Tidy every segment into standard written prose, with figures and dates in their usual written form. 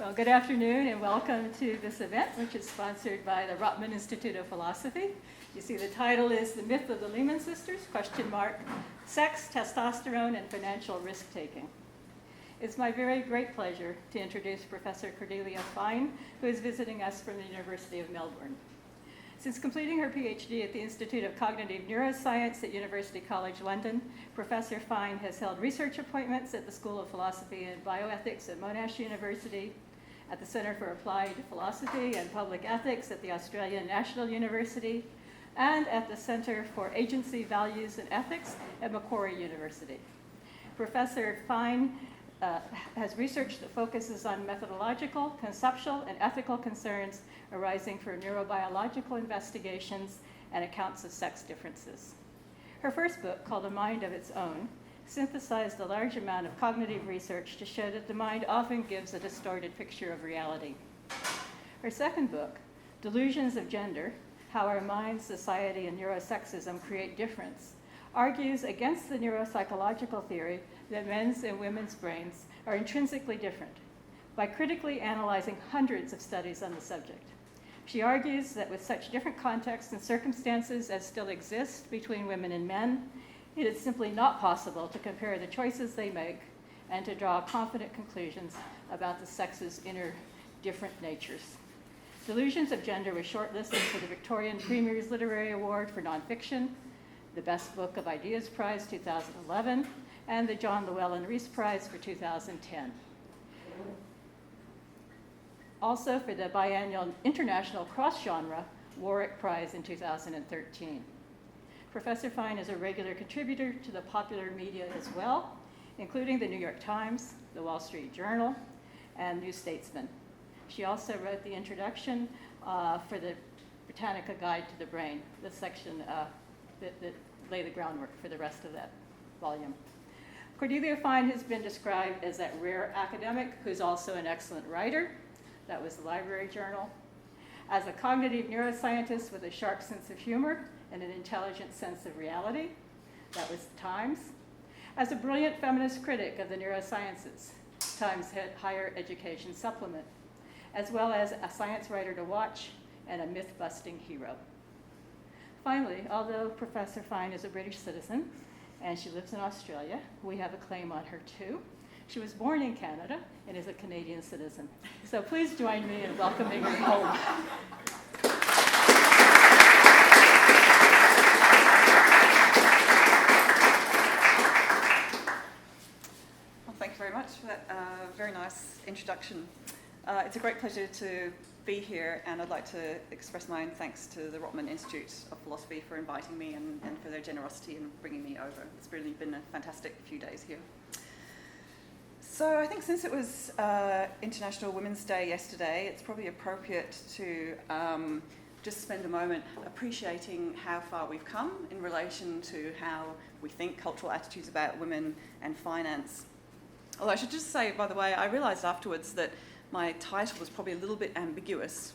Well, good afternoon and welcome to this event, which is sponsored by the Rotman Institute of Philosophy. You see the title is The Myth of the Lehman Sisters, ? Sex, Testosterone, and Financial Risk-Taking. It's my very great pleasure to introduce Professor Cordelia Fine, who is visiting us from the University of Melbourne. Since completing her PhD at the Institute of Cognitive Neuroscience at University College London, Professor Fine has held research appointments at the School of Philosophy and Bioethics at Monash University, at the Center for Applied Philosophy and Public Ethics at the Australian National University, and at the Center for Agency, Values and Ethics at Macquarie University. Professor Fine has research that focuses on methodological, conceptual, and ethical concerns arising from neurobiological investigations and accounts of sex differences. Her first book, called A Mind of Its Own, synthesized a large amount of cognitive research to show that the mind often gives a distorted picture of reality. Her second book, Delusions of Gender: How Our Minds, Society, and Neurosexism Create Difference, argues against the neuropsychological theory that men's and women's brains are intrinsically different by critically analyzing hundreds of studies on the subject. She argues that with such different contexts and circumstances as still exist between women and men, it is simply not possible to compare the choices they make and to draw confident conclusions about the sex's inner different natures. Delusions of Gender was shortlisted for the Victorian Premier's Literary Award for Nonfiction, the Best Book of Ideas Prize 2011, and the John Llewellyn Rhys Prize for 2010. Also for the biannual International Cross-Genre Warwick Prize in 2013. Professor Fine is a regular contributor to the popular media as well, including the New York Times, the Wall Street Journal, and New Statesman. She also wrote the introduction for the Britannica Guide to the Brain, the section that lay the groundwork for the rest of that volume. Cordelia Fine has been described as that rare academic who's also an excellent writer. That was the Library Journal. As a cognitive neuroscientist with a sharp sense of humor and an intelligent sense of reality. That was the Times. As a brilliant feminist critic of the neurosciences, Times Higher Education Supplement, as well as a science writer to watch and a myth-busting hero. Finally, although Professor Fine is a British citizen and she lives in Australia, we have a claim on her too. She was born in Canada and is a Canadian citizen. So please join me in welcoming her home. Well, thank you very much for that very nice introduction. It's a great pleasure to be here, and I'd like to express my own thanks to the Rotman Institute of Philosophy for inviting me and for their generosity in bringing me over. It's really been a fantastic few days here. So I think since it was International Women's Day yesterday, it's probably appropriate to just spend a moment appreciating how far we've come in relation to how we think, cultural attitudes about women and finance. Although I should just say, by the way, I realised afterwards that my title was probably a little bit ambiguous,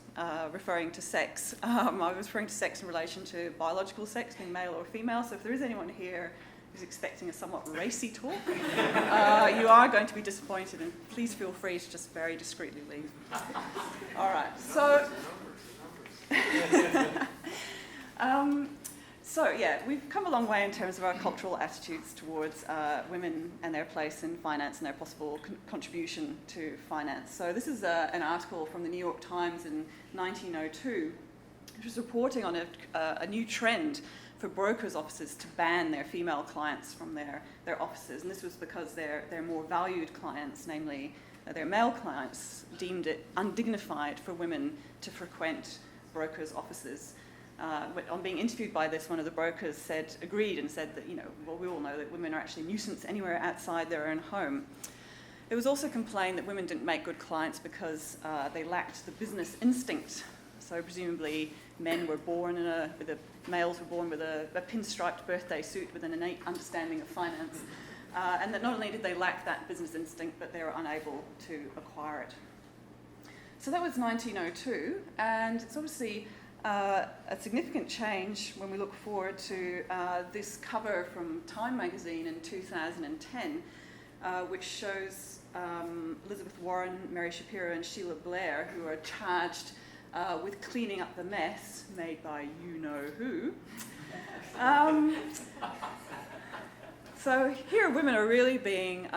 referring to sex. I was referring to sex in relation to biological sex, being male or female, so if there is anyone here who's expecting a somewhat racy talk, you are going to be disappointed, and please feel free to just very discreetly leave. All right, so yeah, we've come a long way in terms of our cultural attitudes towards women and their place in finance and their possible contribution to finance. So this is an article from the New York Times in 1902, which was reporting on a new trend for brokers' offices to ban their female clients from their offices. And this was because their more valued clients, namely their male clients, deemed it undignified for women to frequent brokers' offices. On being interviewed by this, one of the brokers agreed and said that, well, we all know that women are actually a nuisance anywhere outside their own home. It was also complained that women didn't make good clients because they lacked the business instinct. So presumably males were born with a pinstriped birthday suit with an innate understanding of finance. And that not only did they lack that business instinct, but they were unable to acquire it. So that was 1902, and it's obviously a significant change when we look forward to this cover from Time magazine in 2010, which shows Elizabeth Warren, Mary Shapiro, and Sheila Blair, who are charged with cleaning up the mess made by you-know-who. So here women are really being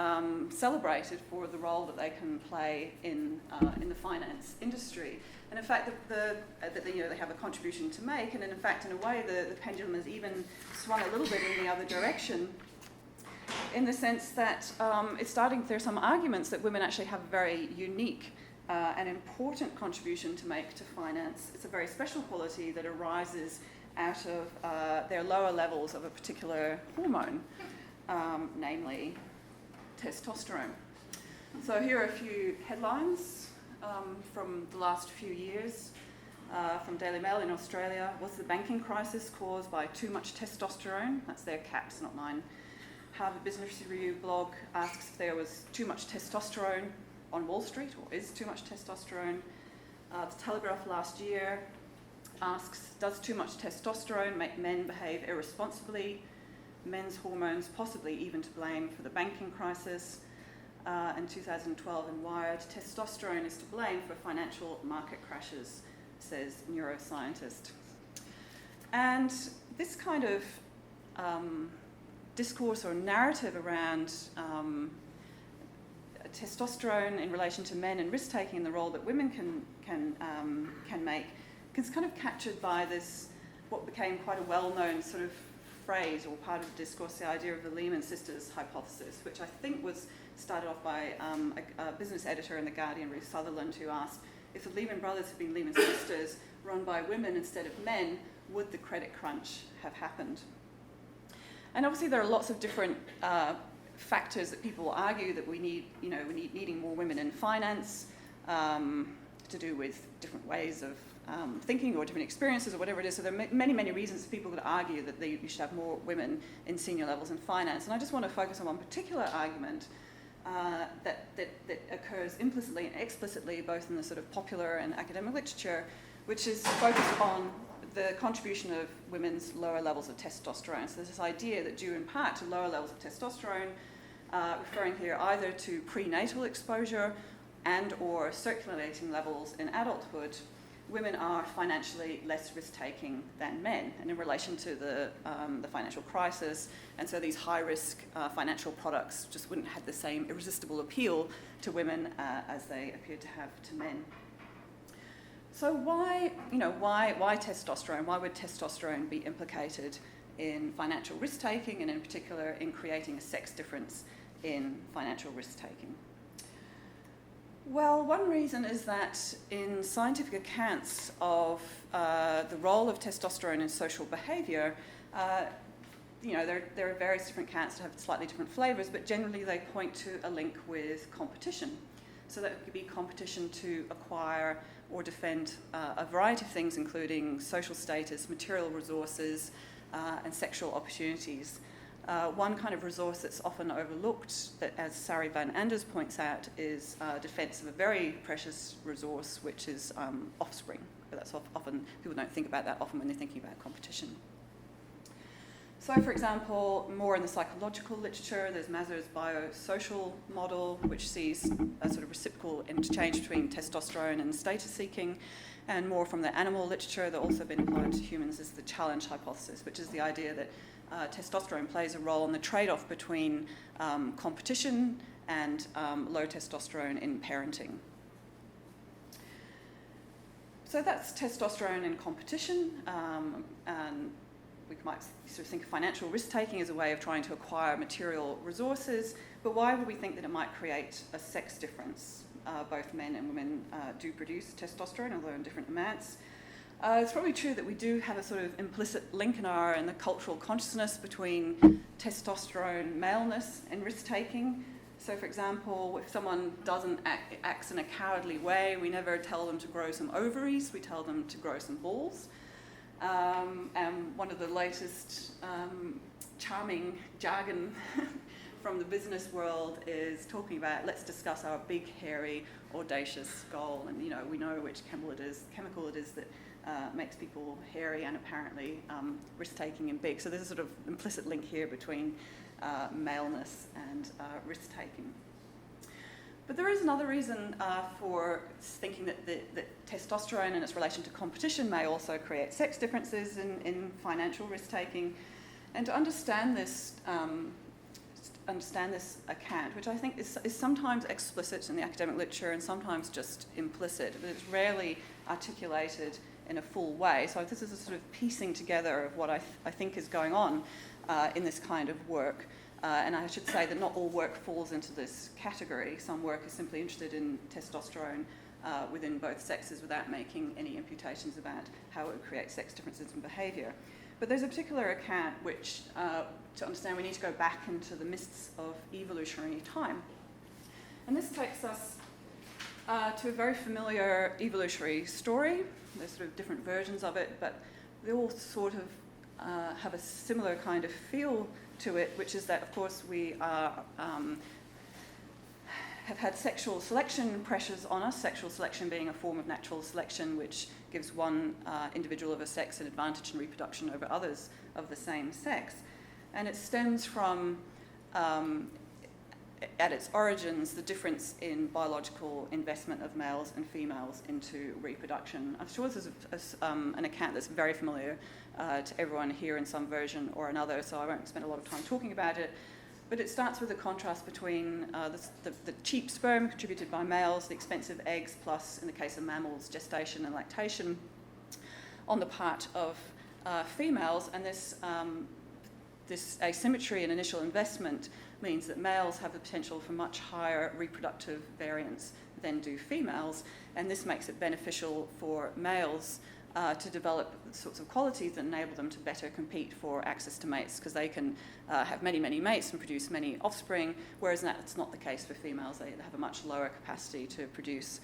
celebrated for the role that they can play in the finance industry. And in fact, that they have a contribution to make, and in fact, in a way, the pendulum has even swung a little bit in the other direction, in the sense that there are some arguments that women actually have a very unique and important contribution to make to finance. It's a very special quality that arises out of their lower levels of a particular hormone, namely testosterone. So here are a few headlines from the last few years. From Daily Mail in Australia: was the banking crisis caused by too much testosterone? That's their caps, not mine. Harvard Business Review blog asks if there was too much testosterone on Wall Street, or is too much testosterone. The Telegraph last year asks, does too much testosterone make men behave irresponsibly? Men's hormones possibly even to blame for the banking crisis. In 2012 in Wired, testosterone is to blame for financial market crashes, says neuroscientist. And this kind of discourse or narrative around testosterone in relation to men and risk-taking and the role that women can make is kind of captured by this, what became quite a well-known sort of phrase or part of the discourse, the idea of the Lehman Sisters hypothesis, which I think was started off by a business editor in The Guardian, Ruth Sutherland, who asked, if the Lehman Brothers had been Lehman Sisters run by women instead of men, would the credit crunch have happened? And obviously there are lots of different factors that people argue that we need needing more women in finance, to do with different ways of thinking or different experiences or whatever it is. So there are many, many reasons for people that argue that you should have more women in senior levels in finance. And I just want to focus on one particular argument that occurs implicitly and explicitly both in the sort of popular and academic literature, which is focused on the contribution of women's lower levels of testosterone. So there's this idea that due in part to lower levels of testosterone, referring here either to prenatal exposure and or circulating levels in adulthood, women are financially less risk-taking than men, and in relation to the financial crisis, and so these high-risk financial products just wouldn't have the same irresistible appeal to women as they appeared to have to men. So why testosterone? Why would testosterone be implicated in financial risk-taking, and in particular in creating a sex difference in financial risk-taking? Well, one reason is that in scientific accounts of the role of testosterone in social behaviour, there are various different accounts that have slightly different flavours, but generally they point to a link with competition. So that could be competition to acquire or defend a variety of things, including social status, material resources, and sexual opportunities. One kind of resource that's often overlooked, that, as Sari van Anders points out, is defence of a very precious resource, which is offspring. But that's often, people don't think about that often when they're thinking about competition. So, for example, more in the psychological literature, there's Mazur's biosocial model, which sees a sort of reciprocal interchange between testosterone and status seeking. And more from the animal literature that also been applied to humans is the challenge hypothesis, which is the idea that testosterone plays a role in the trade-off between competition and low testosterone in parenting. So that's testosterone and competition. And we might sort of think of financial risk-taking as a way of trying to acquire material resources, but why would we think that it might create a sex difference? Both men and women do produce testosterone, although in different amounts. It's probably true that we do have a sort of implicit link in the cultural consciousness between testosterone maleness and risk-taking. So, for example, if someone acts in a cowardly way, we never tell them to grow some ovaries, we tell them to grow some balls. And one of the latest charming jargon from the business world is talking about, let's discuss our big, hairy, audacious goal. And we know which chemical it is that makes people hairy and apparently risk-taking and big. So there's a sort of implicit link here between maleness and risk-taking. But there is another reason for thinking that testosterone and its relation to competition may also create sex differences in financial risk-taking. And to understand this account, which I think is sometimes explicit in the academic literature and sometimes just implicit, but it's rarely articulated in a full way. So this is a sort of piecing together of what I think is going on in this kind of work. And I should say that not all work falls into this category. Some work is simply interested in testosterone within both sexes without making any imputations about how it would create sex differences in behaviour. But there's a particular account which, to understand, we need to go back into the mists of evolutionary time. And this takes us to a very familiar evolutionary story. There's sort of different versions of it, but they all sort of have a similar kind of feel to it, which is that, of course, we have had sexual selection pressures on us, sexual selection being a form of natural selection which gives one individual of a sex an advantage in reproduction over others of the same sex. And it stems from, at its origins, the difference in biological investment of males and females into reproduction. I'm sure this is an account that's very familiar to everyone here in some version or another, so I won't spend a lot of time talking about it. But it starts with a contrast between the cheap sperm contributed by males, the expensive eggs, plus, in the case of mammals, gestation and lactation on the part of females. And this asymmetry in initial investment means that males have the potential for much higher reproductive variance than do females, and this makes it beneficial for males to develop the sorts of qualities that enable them to better compete for access to mates, because they can have many, many mates and produce many offspring, whereas that's not the case for females. They have a much lower capacity to produce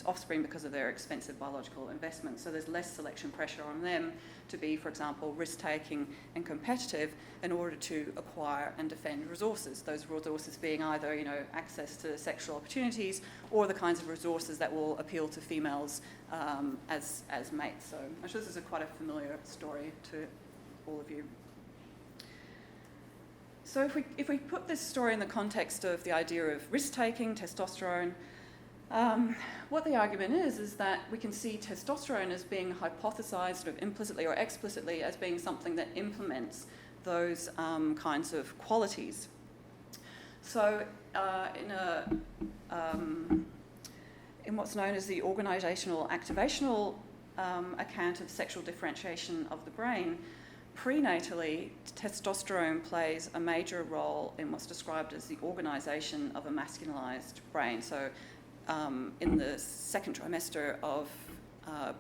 offspring because of their expensive biological investment. So there's less selection pressure on them to be, for example, risk-taking and competitive in order to acquire and defend resources. Those resources being either, access to sexual opportunities or the kinds of resources that will appeal to females as mates. So I'm sure this is quite a familiar story to all of you. So if we put this story in the context of the idea of risk-taking, testosterone, what the argument is that we can see testosterone as being hypothesized sort of implicitly or explicitly as being something that implements those kinds of qualities. So in what's known as the organizational activational account of sexual differentiation of the brain, prenatally, testosterone plays a major role in what's described as the organization of a masculinized brain. So in the second trimester of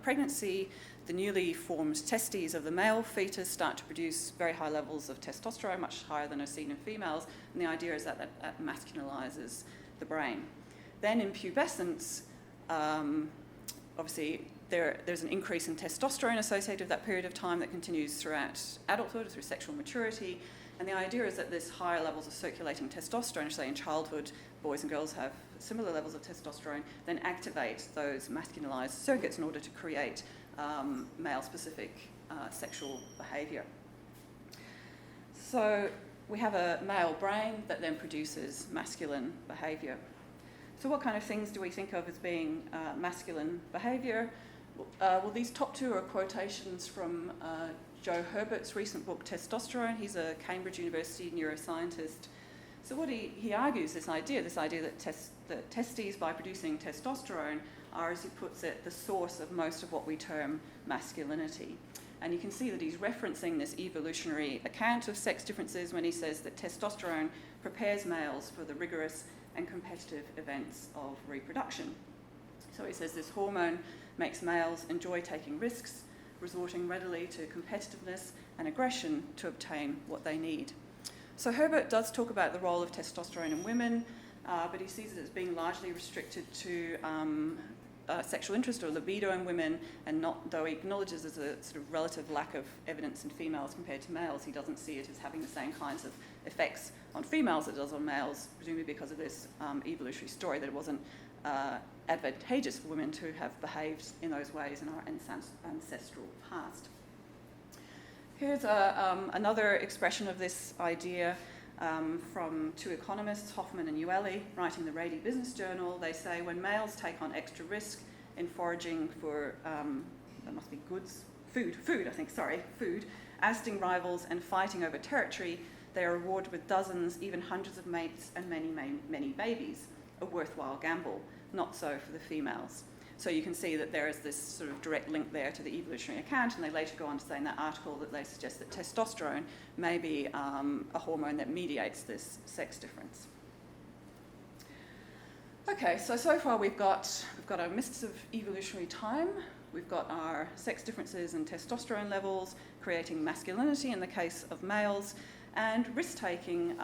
pregnancy, the newly formed testes of the male fetus start to produce very high levels of testosterone, much higher than are seen in females, and the idea is that that masculinizes the brain. Then in pubescence, obviously there's an increase in testosterone associated with that period of time that continues throughout adulthood, through sexual maturity, and the idea is that this higher levels of circulating testosterone, say in childhood, boys and girls have similar levels of testosterone, then activate those masculinized circuits in order to create male-specific sexual behaviour. So we have a male brain that then produces masculine behaviour. So what kind of things do we think of as being masculine behaviour? Well, these top two are quotations from Joe Herbert's recent book, Testosterone. He's a Cambridge University neuroscientist. So what he argues, this idea that testes, by producing testosterone, are, as he puts it, the source of most of what we term masculinity. And you can see that he's referencing this evolutionary account of sex differences when he says that testosterone prepares males for the rigorous and competitive events of reproduction. So he says this hormone makes males enjoy taking risks, resorting readily to competitiveness and aggression to obtain what they need. So Herbert does talk about the role of testosterone in women, but he sees it as being largely restricted to sexual interest or libido in women, and not, though he acknowledges there's a sort of relative lack of evidence in females compared to males, he doesn't see it as having the same kinds of effects on females as it does on males, presumably because of this evolutionary story that it wasn't advantageous for women to have behaved in those ways in our ancestral past. Here's another expression of this idea from two economists, Hoffman and Ueli, writing the Rady Business Journal. They say when males take on extra risk in foraging for, that must be goods, food, ousting rivals and fighting over territory, they are rewarded with dozens, even hundreds of mates and many, many, many babies. A worthwhile gamble. Not so for the females. So you can see that there is this sort of direct link there to the evolutionary account, and they later go on to say in that article that they suggest that testosterone may be a hormone that mediates this sex difference. Okay, so far we've got our mists of evolutionary time. We've got our sex differences and testosterone levels creating masculinity in the case of males, and risk-taking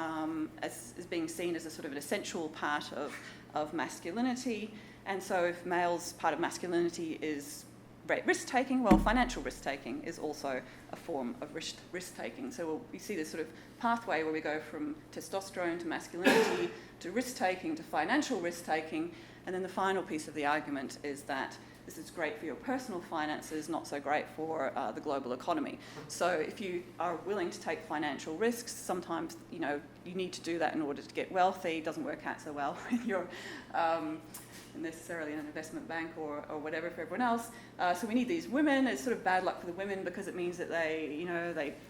is being seen as a sort of an essential part of masculinity. And so if males, part of masculinity is risk-taking, well, financial risk-taking is also a form of risk-taking. So we see this sort of pathway where we go from testosterone to masculinity to risk-taking to financial risk-taking. And then the final piece of the argument is that this is great for your personal finances, not so great for the global economy. So if you are willing to take financial risks, sometimes you need to do that in order to get wealthy. It doesn't work out so well when you're necessarily in an investment bank or whatever for everyone else. So we need these women. It's sort of bad luck for the women because it means that they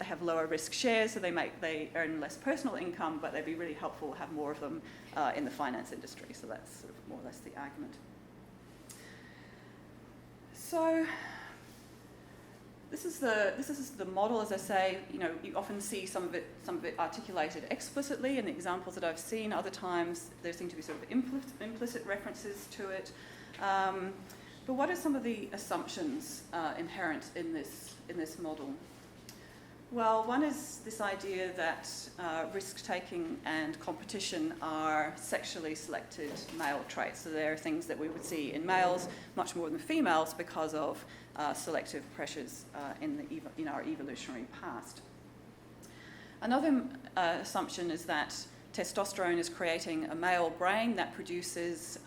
have lower risk shares, so they earn less personal income, but they'd be really helpful to have more of them in the finance industry. So that's sort of more or less the argument. So this is the model, as I say. You often see some of it articulated explicitly in the examples that I've seen. Other times there seem to be sort of implicit references to it. But what are some of the assumptions inherent in this model? Well, one is this idea that risk-taking and competition are sexually selected male traits. So they're things that we would see in males much more than females because of selective pressures in our evolutionary past. Another assumption is that testosterone is creating a male brain that produces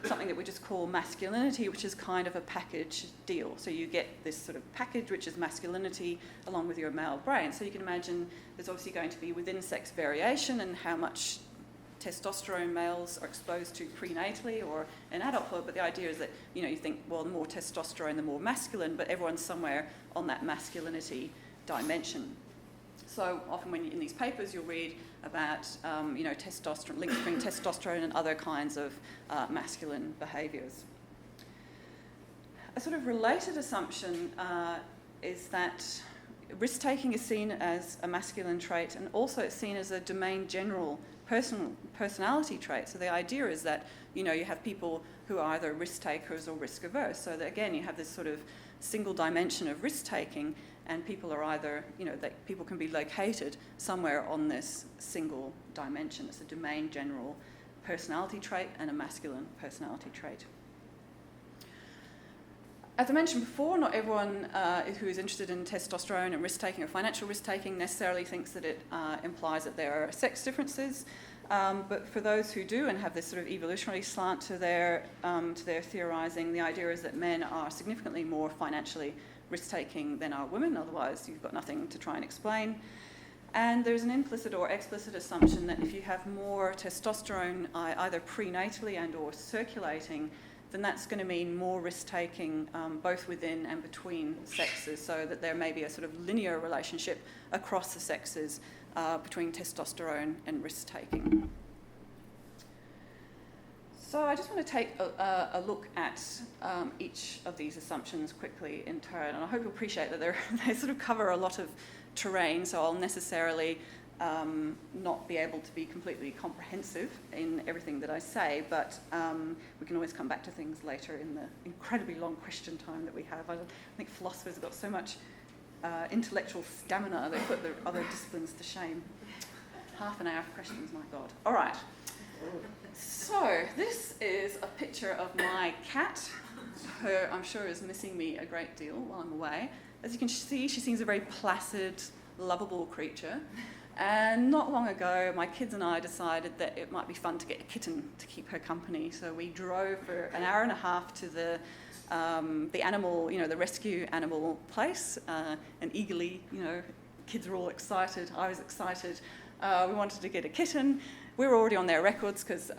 something that we just call masculinity, which is kind of a package deal. So you get this sort of package, which is masculinity, along with your male brain. So you can imagine there's obviously going to be within sex variation in how much testosterone males are exposed to prenatally or in adulthood, but the idea is that you think, well, the more testosterone, the more masculine, but everyone's somewhere on that masculinity dimension. So often when in these papers you'll read about testosterone, links between testosterone and other kinds of masculine behaviours. A sort of related assumption is that risk-taking is seen as a masculine trait, and also it's seen as a domain general personality trait. So the idea is that you have people who are either risk takers or risk averse. So that again, you have this sort of single dimension of risk taking, and people are either people can be located somewhere on this single dimension. It's a domain general personality trait and a masculine personality trait. As I mentioned before, not everyone who is interested in testosterone and risk-taking or financial risk-taking necessarily thinks that it implies that there are sex differences. But for those who do and have this sort of evolutionary slant to their theorising, the idea is that men are significantly more financially risk-taking than are women. Otherwise, you've got nothing to try and explain. And there's an implicit or explicit assumption that if you have more testosterone either prenatally and or circulating, then that's going to mean more risk-taking both within and between sexes, so that there may be a sort of linear relationship across the sexes between testosterone and risk-taking. So I just want to take a look at each of these assumptions quickly in turn, and I hope you'll appreciate that they sort of cover a lot of terrain, so I'll necessarily not be able to be completely comprehensive in everything that I say, but we can always come back to things later in the incredibly long question time that we have. I think philosophers have got so much intellectual stamina, they put the other disciplines to shame. Half an hour of questions, my God. All right. So this is a picture of my cat, who I'm sure is missing me a great deal while I'm away. As you can see, she seems a very placid, lovable creature. And not long ago, my kids and I decided that it might be fun to get a kitten to keep her company. So we drove for an hour and a half to the animal, the rescue animal place, and eagerly, kids were all excited. I was excited. we wanted to get a kitten. We were already on their records because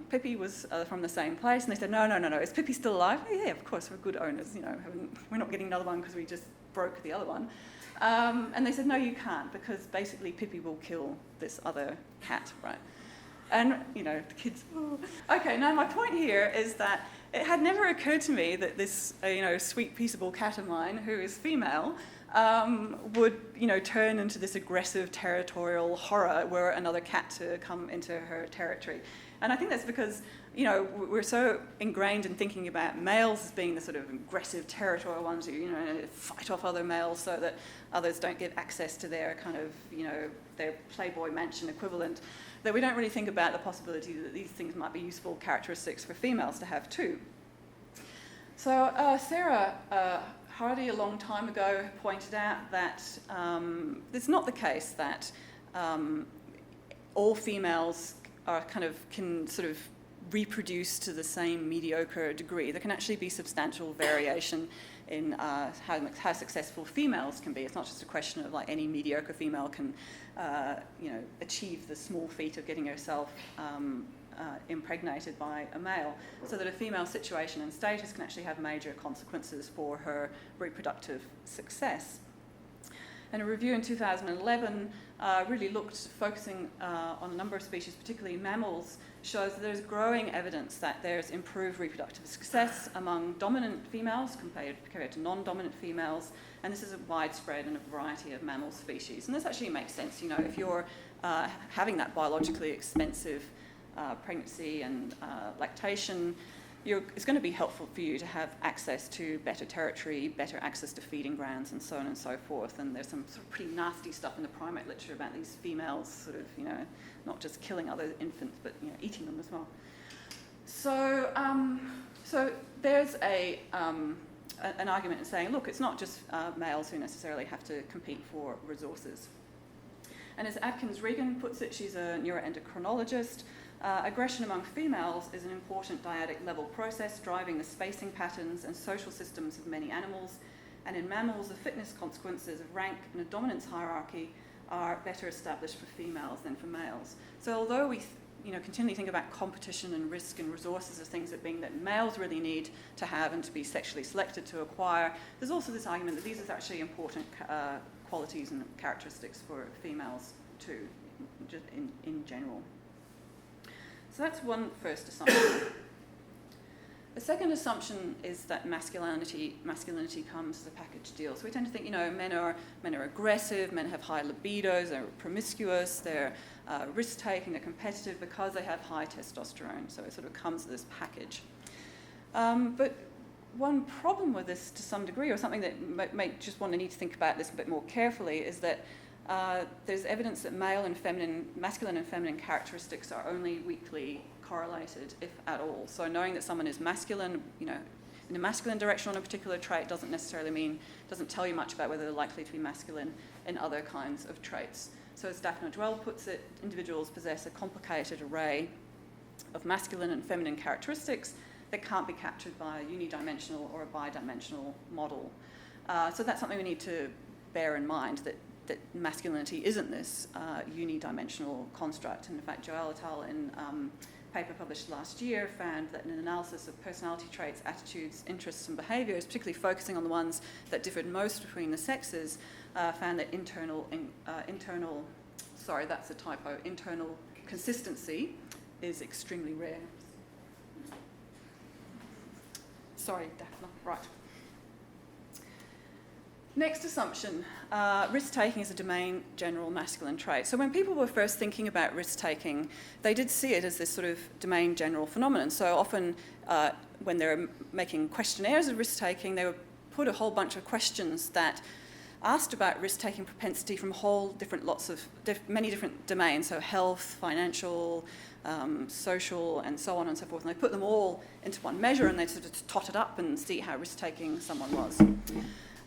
Pippi was from the same place, and they said, no, is Pippi still alive? Oh, yeah, of course, we're good owners, we're not getting another one because we just broke the other one. And they said, no, you can't, because basically Pippi will kill this other cat, right? And, the kids, oh. Okay, now my point here is that it had never occurred to me that this, sweet, peaceable cat of mine, who is female, would, turn into this aggressive territorial horror were another cat to come into her territory. And I think that's because, we're so ingrained in thinking about males as being the sort of aggressive territorial ones who, fight off other males so that others don't get access to their kind of, their Playboy mansion equivalent, that we don't really think about the possibility that these things might be useful characteristics for females to have too. So Sarah Hardy a long time ago pointed out that it's not the case that all females can sort of reproduce to the same mediocre degree. There can actually be substantial variation in how successful females can be. It's not just a question of like any mediocre female can achieve the small feat of getting herself impregnated by a male, so that a female's situation and status can actually have major consequences for her reproductive success. And a review in 2011 really focusing on a number of species, particularly mammals, shows that there's growing evidence that there's improved reproductive success among dominant females compared to non-dominant females, and this is widespread in a variety of mammal species. And this actually makes sense, if you're having that biologically expensive pregnancy and lactation, it's going to be helpful for you to have access to better territory, better access to feeding grounds, and so on and so forth. And there's some sort of pretty nasty stuff in the primate literature about these females sort of, not just killing other infants, but eating them as well. So, so there's an argument in saying, look, it's not just males who necessarily have to compete for resources. And as Atkins Regan puts it, she's a neuroendocrinologist, aggression among females is an important dyadic level process driving the spacing patterns and social systems of many animals, and in mammals the fitness consequences of rank and a dominance hierarchy are better established for females than for males. So although we continually think about competition and risk and resources as things that males really need to have and to be sexually selected to acquire, there's also this argument that these are actually important qualities and characteristics for females too, just in general. So that's one first assumption. The second assumption is that masculinity comes as a package deal. So we tend to think, men are aggressive, men have high libidos, they're promiscuous, they're risk-taking, they're competitive because they have high testosterone. So it sort of comes as this package. But one problem with this to some degree, or something that may just want to need to think about this a bit more carefully, is that there's evidence that masculine and feminine characteristics are only weakly correlated, if at all. So knowing that someone is masculine, in a masculine direction on a particular trait doesn't tell you much about whether they're likely to be masculine in other kinds of traits. So as Daphne Dwell puts it, individuals possess a complicated array of masculine and feminine characteristics that can't be captured by a unidimensional or a bidimensional model. So that's something we need to bear in mind, that masculinity isn't this unidimensional construct. And in fact, Joel et al. In a paper published last year found that in an analysis of personality traits, attitudes, interests, and behaviours, particularly focusing on the ones that differed most between the sexes, found that internal consistency is extremely rare. Sorry, Daphne, right. Next assumption, risk-taking is a domain general masculine trait. So when people were first thinking about risk-taking, they did see it as this sort of domain general phenomenon. So often when they're making questionnaires of risk-taking, they would put a whole bunch of questions that asked about risk-taking propensity from many different domains, so health, financial, social, and so on and so forth. And they put them all into one measure and they sort of tot it up and see how risk-taking someone was.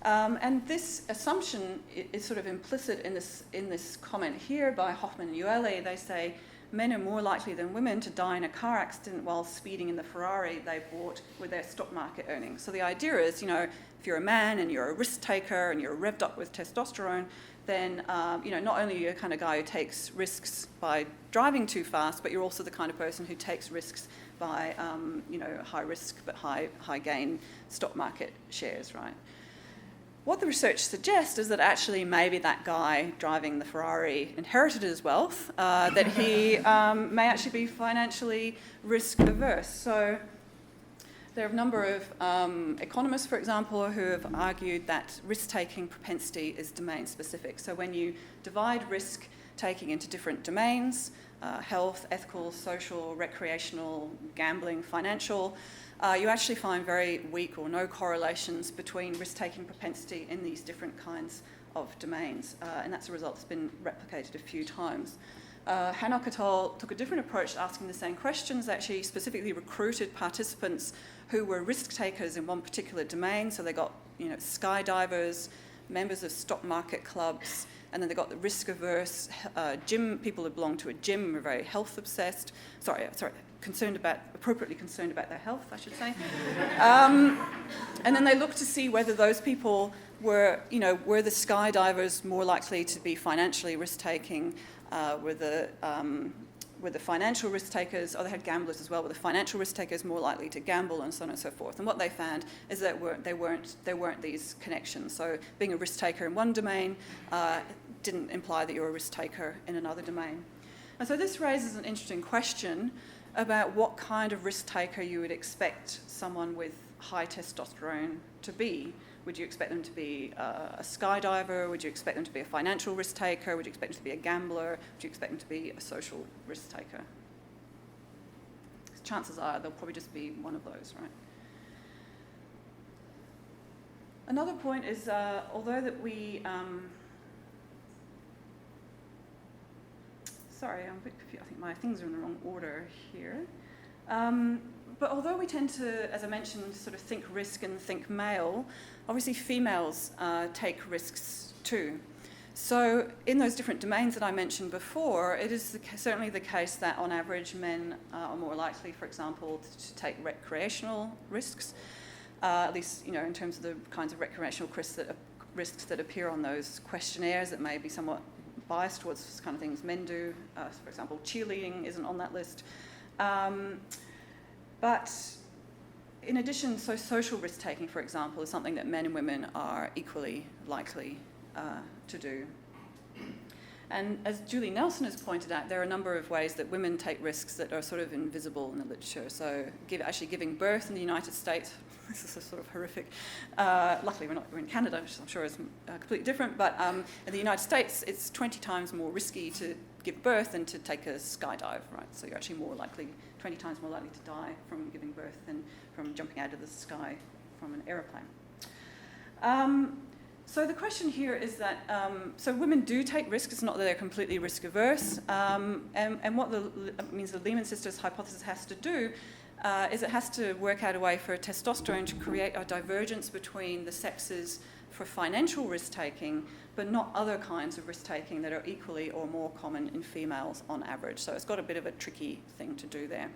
And this assumption is sort of implicit in this comment here by Hoffman and Ueli. They say men are more likely than women to die in a car accident while speeding in the Ferrari they bought with their stock market earnings. So the idea is, if you're a man and you're a risk taker and you're revved up with testosterone, then not only are you the kind of guy who takes risks by driving too fast, but you're also the kind of person who takes risks by high risk but high gain stock market shares, right? What the research suggests is that actually maybe that guy driving the Ferrari inherited his wealth, that he may actually be financially risk averse. So there are a number of economists, for example, who have argued that risk-taking propensity is domain-specific. So when you divide risk-taking into different domains, health, ethical, social, recreational, gambling, financial, you actually find very weak or no correlations between risk-taking propensity in these different kinds of domains. And that's a result that's been replicated a few times. Hannock et al. Took a different approach to asking the same questions. They actually specifically recruited participants who were risk-takers in one particular domain. So they got skydivers, members of stock market clubs, and then they got the risk-averse gym people who belonged to a gym, were very health-obsessed. Appropriately concerned about their health, I should say. And then they looked to see whether those people were the skydivers more likely to be financially risk-taking, were the financial risk takers, or they had gamblers as well, were the financial risk takers more likely to gamble, and so on and so forth. And what they found is that there weren't these connections. So being a risk taker in one domain didn't imply that you're a risk taker in another domain. And so this raises an interesting question about what kind of risk taker you would expect someone with high testosterone to be. Would you expect them to be a skydiver? Would you expect them to be a financial risk taker? Would you expect them to be a gambler? Would you expect them to be a social risk taker? Chances are they'll probably just be one of those, right? Another point is, although that we... sorry, I'm a bit confused. I think my things are in the wrong order here. But although we tend to, as I mentioned, sort of think risk and think male, obviously females take risks too. So in those different domains that I mentioned before, it is certainly the case that on average men are more likely, for example, to take recreational risks, at least in terms of the kinds of recreational risks that appear on those questionnaires that may be somewhat biased towards kind of things men do. For example, cheerleading isn't on that list. But in addition, so social risk-taking, for example, is something that men and women are equally likely to do. And as Julie Nelson has pointed out, there are a number of ways that women take risks that are sort of invisible in the literature. So actually giving birth in the United States, this is sort of horrific. Luckily, we're in Canada, which I'm sure is completely different. But in the United States, it's 20 times more risky to give birth than to take a skydive, right? So you're actually 20 times more likely to die from giving birth than from jumping out of the sky from an aeroplane. So the question here is that, so women do take risks. It's not that they're completely risk averse. And what the Lehman Sisters hypothesis has to do is it has to work out a way for testosterone to create a divergence between the sexes for financial risk-taking, but not other kinds of risk-taking that are equally or more common in females on average. So it's got a bit of a tricky thing to do there.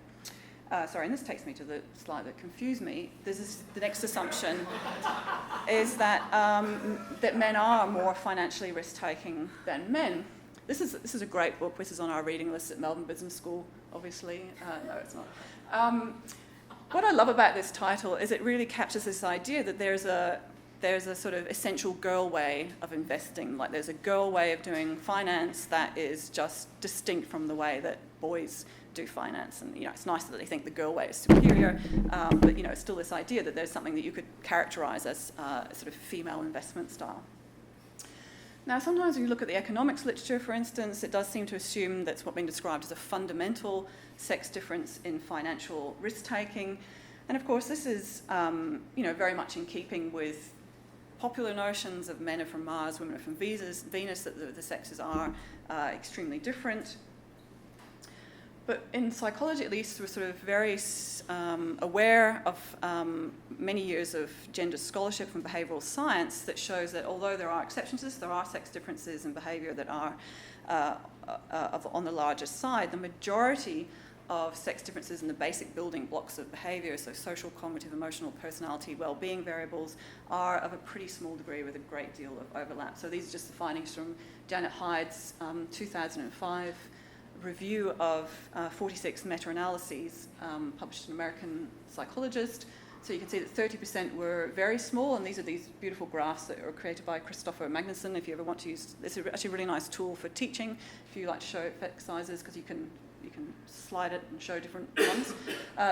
And this takes me to the slide that confused me. The next assumption is that that men are more financially risk-taking than men. This is a great book. This is on our reading list at Melbourne Business School, obviously. No, it's not. What I love about this title is it really captures this idea that there's a sort of essential girl way of investing. Like there's a girl way of doing finance that is just distinct from the way that boys do finance. And it's nice that they think the girl way is superior, but it's still this idea that there's something that you could characterize as a sort of female investment style. Now, sometimes when you look at the economics literature, for instance, it does seem to assume that's what's been described as a fundamental sex difference in financial risk-taking. And of course, this is very much in keeping with popular notions of men are from Mars, women are from Venus, that the sexes are extremely different. But in psychology, at least, we're sort of very aware of many years of gender scholarship and behavioural science that shows that although there are exceptions to this, there are sex differences in behaviour that are on the larger side. The majority of sex differences in the basic building blocks of behaviour, so social, cognitive, emotional, personality, well-being variables, are of a pretty small degree with a great deal of overlap. So these are just the findings from Janet Hyde's 2005 review of 46 meta-analyses published in American Psychologist. So you can see that 30% were very small, and these are these beautiful graphs that were created by Christopher Magnuson. If you ever want to use, this is actually a really nice tool for teaching, if you like to show effect sizes, because you can slide it and show different ones.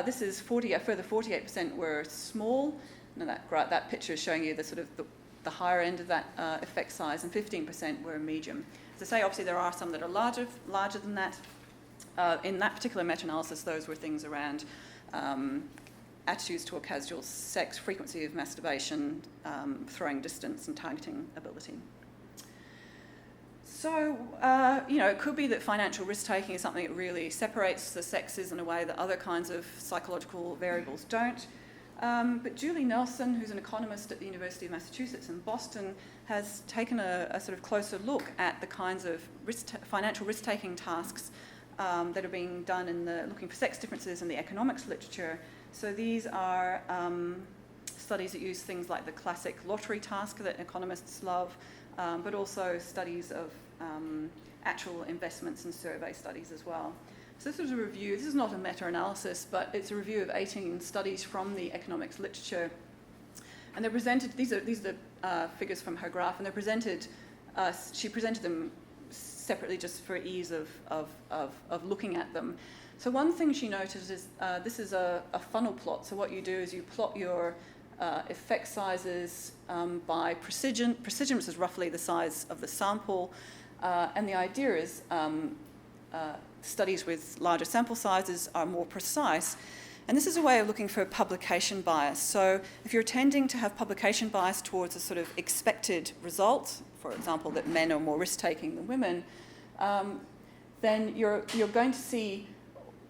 This is a further 48% were small. Now that picture is showing you the sort of the higher end of that effect size, and 15% were medium. As I say, obviously there are some that are larger than that. In that particular meta-analysis, those were things around attitudes toward casual sex, frequency of masturbation, throwing distance, and targeting ability. So, it could be that financial risk-taking is something that really separates the sexes in a way that other kinds of psychological variables don't. But Julie Nelson, who's an economist at the University of Massachusetts in Boston, has taken a sort of closer look at the kinds of financial risk-taking tasks that are being done in looking for sex differences in the economics literature. So these are studies that use things like the classic lottery task that economists love, but also studies of actual investments and survey studies as well. So this was a review. This is not a meta-analysis, but it's a review of 18 studies from the economics literature. And they're presented, these are the figures from her graph, and they're presented, she presented them separately just for ease of looking at them. So one thing she noted is this is a funnel plot. So what you do is you plot your effect sizes by precision. Precision, which is roughly the size of the sample. And the idea is studies with larger sample sizes are more precise. And this is a way of looking for publication bias. So if you're tending to have publication bias towards a sort of expected result, for example, that men are more risk-taking than women, then you're going to see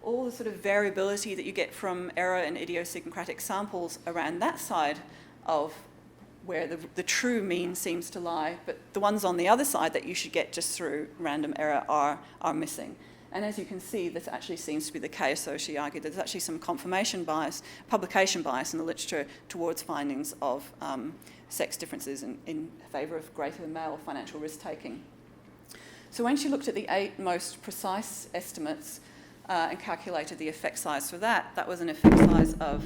all the sort of variability that you get from error and idiosyncratic samples around that side of where the true mean seems to lie, but the ones on the other side that you should get just through random error are missing. And as you can see, this actually seems to be the case. So she argued that there's actually some confirmation bias, publication bias in the literature towards findings of sex differences in favour of greater male financial risk-taking. So when she looked at the 8 most precise estimates and calculated the effect size for that was an effect size of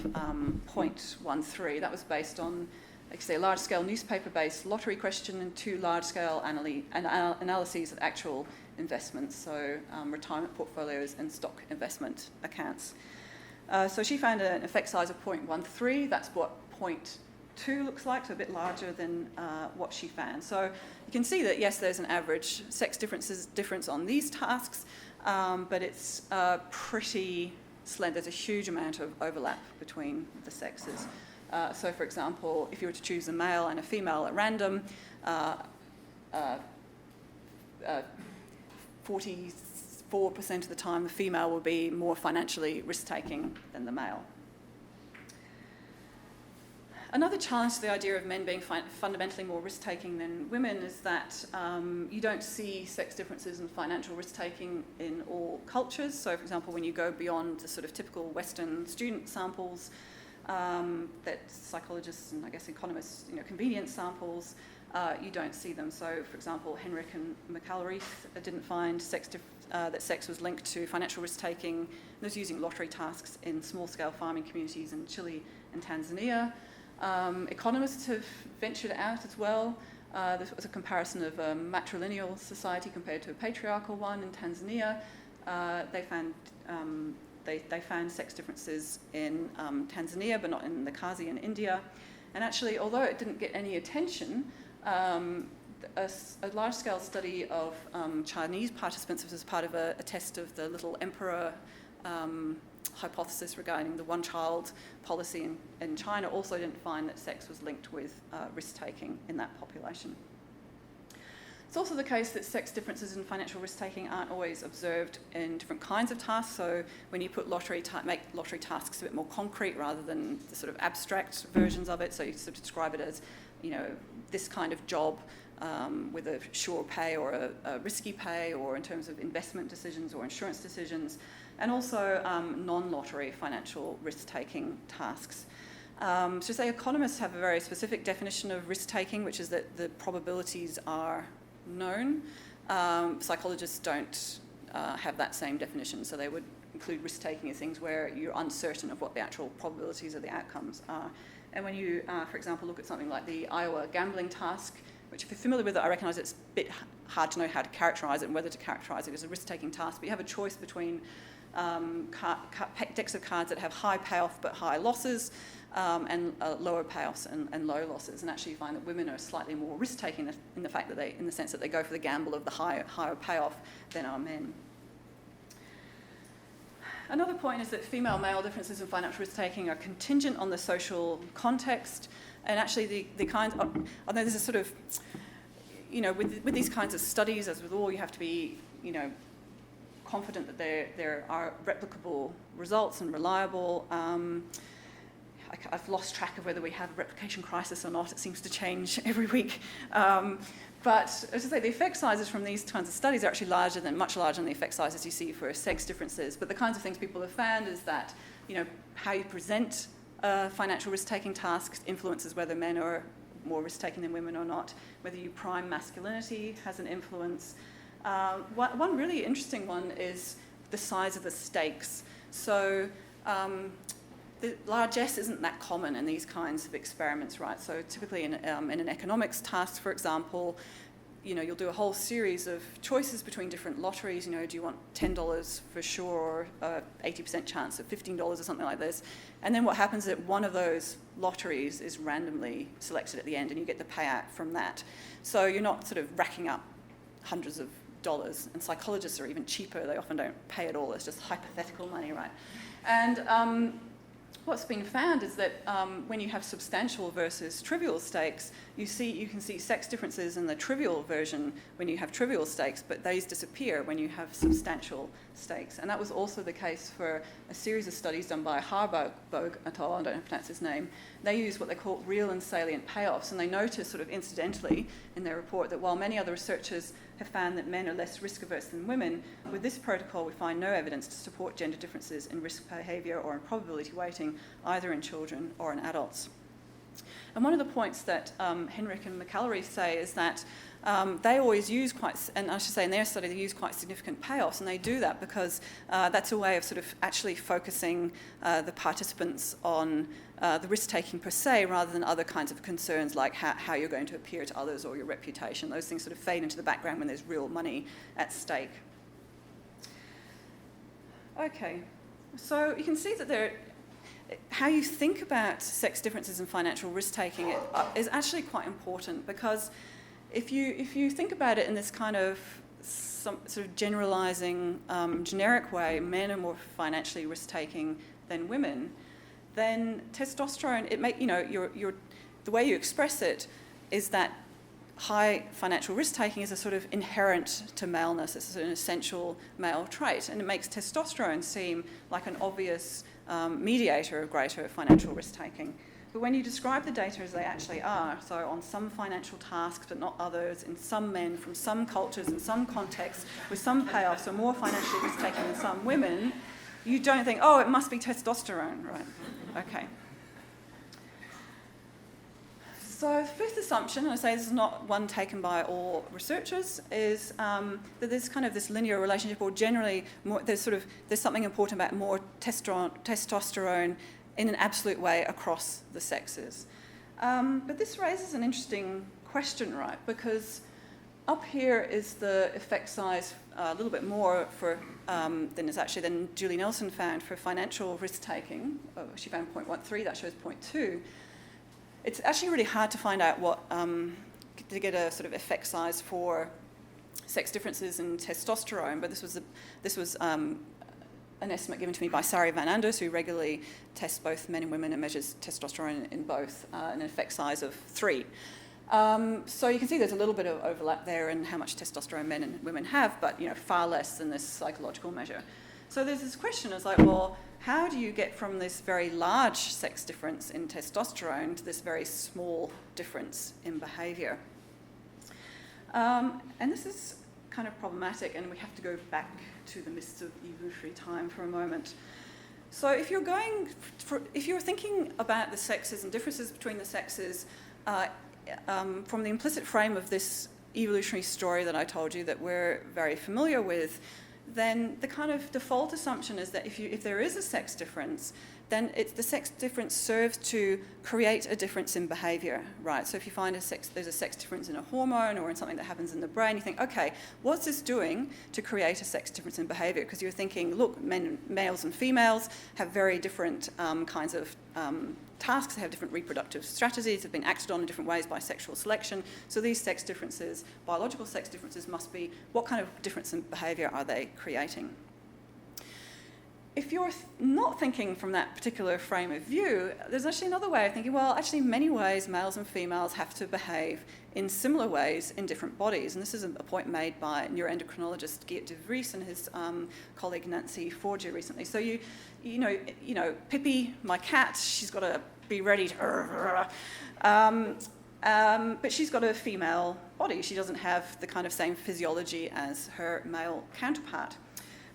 0.13. That was based on, like I say, a large-scale newspaper-based lottery question and 2 large-scale analyses of actual investments, so retirement portfolios and stock investment accounts. So she found an effect size of 0.13. That's what 0.2 looks like, so a bit larger than what she found. So you can see that, yes, there's an average sex difference on these tasks, but it's pretty slender. There's a huge amount of overlap between the sexes. So, for example, if you were to choose a male and a female at random, 44% of the time the female will be more financially risk-taking than the male. Another challenge to the idea of men being fundamentally more risk-taking than women is that you don't see sex differences in financial risk-taking in all cultures. So, for example, when you go beyond the sort of typical Western student samples that psychologists and, I guess, economists, convenience samples, you don't see them. So, for example, Henrik and McAlreath didn't find that sex was linked to financial risk-taking. They was using lottery tasks in small-scale farming communities in Chile and Tanzania. Economists have ventured out as well. This was a comparison of a matrilineal society compared to a patriarchal one in Tanzania. They found sex differences in Tanzania, but not in the Kazi in India. And actually, although it didn't get any attention, a large-scale study of Chinese participants, which was part of a test of the little emperor hypothesis regarding the one-child policy in China, also didn't find that sex was linked with risk-taking in that population. It's also the case that sex differences in financial risk-taking aren't always observed in different kinds of tasks. So when you put make lottery tasks a bit more concrete rather than the sort of abstract versions of it, so you sort of describe it as this kind of job with a sure pay or a risky pay, or in terms of investment decisions or insurance decisions, and also non-lottery financial risk-taking tasks. So say economists have a very specific definition of risk-taking, which is that the probabilities are known. Psychologists don't have that same definition, so they would include risk-taking as things where you're uncertain of what the actual probabilities of the outcomes are. And when you, for example, look at something like the Iowa gambling task, which if you're familiar with it, I recognise it's a bit hard to know how to characterise it and whether to characterise it as a risk-taking task, but you have a choice between decks of cards that have high payoff but high losses, and lower payoffs and low losses. And actually you find that women are slightly more risk-taking in the sense that they go for the gamble of the higher payoff than are men. Another point is that female-male differences in financial risk-taking are contingent on the social context, and actually the kinds of, although this is sort of, with these kinds of studies, as with all, you have to be, confident that there are replicable results and reliable. I've lost track of whether we have a replication crisis or not. It seems to change every week. But as I say, the effect sizes from these kinds of studies are actually much larger than the effect sizes you see for sex differences. But the kinds of things people have found is that, how you present financial risk-taking tasks influences whether men are more risk-taking than women or not. Whether you prime masculinity has an influence. One really interesting one is the size of the stakes. So the largesse isn't that common in these kinds of experiments, right? So typically in an economics task, for example, you'll do a whole series of choices between different lotteries. Do you want $10 for sure, or 80% chance of $15 or something like this? And then what happens is that one of those lotteries is randomly selected at the end, and you get the payout from that. So you're not sort of racking up hundreds of dollars, and psychologists are even cheaper. They often don't pay at all. It's just hypothetical money, right? And what's been found is that when you have substantial versus trivial stakes, you can see sex differences in the trivial version when you have trivial stakes, but these disappear when you have substantial stakes. And that was also the case for a series of studies done by Harbaugh et al., I don't know how to pronounce his name. They used what they call real and salient payoffs, and they noticed sort of incidentally in their report that while many other researchers have found that men are less risk-averse than women, with this protocol we find no evidence to support gender differences in risk behaviour or in probability weighting, either in children or in adults. And one of the points that Henrik and McAlary say is that they always use and I should say in their study they use quite significant payoffs, and they do that because that's a way of sort of actually focusing the participants on the risk-taking per se, rather than other kinds of concerns like how you're going to appear to others or your reputation. Those things sort of fade into the background when there's real money at stake. Okay, so you can see that how you think about sex differences in financial risk-taking is actually quite important, because if you think about it in this kind of some sort of generalising, generic way, men are more financially risk-taking than women, then testosterone, the way you express it is that high financial risk-taking is a sort of inherent to maleness. It's an essential male trait, and it makes testosterone seem like an obvious mediator of greater financial risk-taking. But when you describe the data as they actually are, so on some financial tasks but not others, in some men from some cultures in some contexts with some payoffs are more financially risk-taking than some women, you don't think, oh, it must be testosterone, right? Okay. So the fifth assumption, and I say this is not one taken by all researchers, is that there's kind of this linear relationship, or generally there's something important about more testosterone in an absolute way across the sexes. But this raises an interesting question, right? Because up here is the effect size a little bit more for than Julie Nelson found for financial risk-taking. She found 0.13, that shows 0.2. It's actually really hard to find out to get a sort of effect size for sex differences in testosterone, but this was an estimate given to me by Sari Van Anders, who regularly tests both men and women and measures testosterone in both, an effect size of 3. So you can see there's a little bit of overlap there in how much testosterone men and women have, but far less than this psychological measure. So there's this question, it's like, well, how do you get from this very large sex difference in testosterone to this very small difference in behaviour? And this is kind of problematic, and we have to go back to the mists of evolutionary time for a moment. So if you're thinking about the sexes and differences between the sexes from the implicit frame of this evolutionary story that I told you that we're very familiar with, then the kind of default assumption is that if there is a sex difference, then the sex difference serves to create a difference in behaviour, right? So if you find there's a sex difference in a hormone or in something that happens in the brain, you think, okay, what's this doing to create a sex difference in behaviour? Because you're thinking, look, males and females have very different kinds of tasks, they have different reproductive strategies, have been acted on in different ways by sexual selection. So these sex differences, biological sex differences, must be, what kind of difference in behaviour are they creating? If you're not thinking from that particular frame of view, there's actually another way of thinking, well, actually in many ways males and females have to behave in similar ways in different bodies. And this is a point made by neuroendocrinologist Geert de Vries and his colleague Nancy Forger recently. So you know, Pippi, my cat, she's got to be ready to... but she's got a female body. She doesn't have the kind of same physiology as her male counterpart.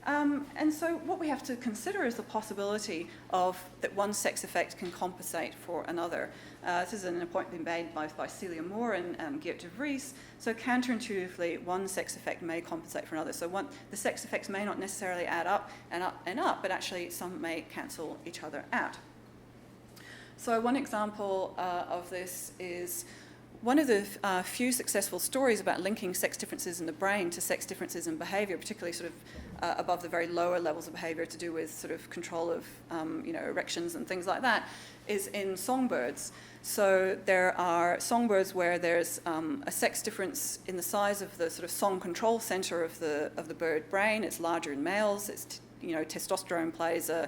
And so what we have to consider is the possibility of that one sex effect can compensate for another. This is an appointment made both by Celia Moore and Geert de Vries. So counterintuitively, one sex effect may compensate for another. So the sex effects may not necessarily add up and up and up, but actually some may cancel each other out. So one example of this is one of the few successful stories about linking sex differences in the brain to sex differences in behaviour, particularly sort of above the very lower levels of behaviour to do with sort of control of erections and things like that, is in songbirds. So there are songbirds where there's a sex difference in the size of the sort of song control centre of the bird brain. It's larger in males. It's testosterone plays a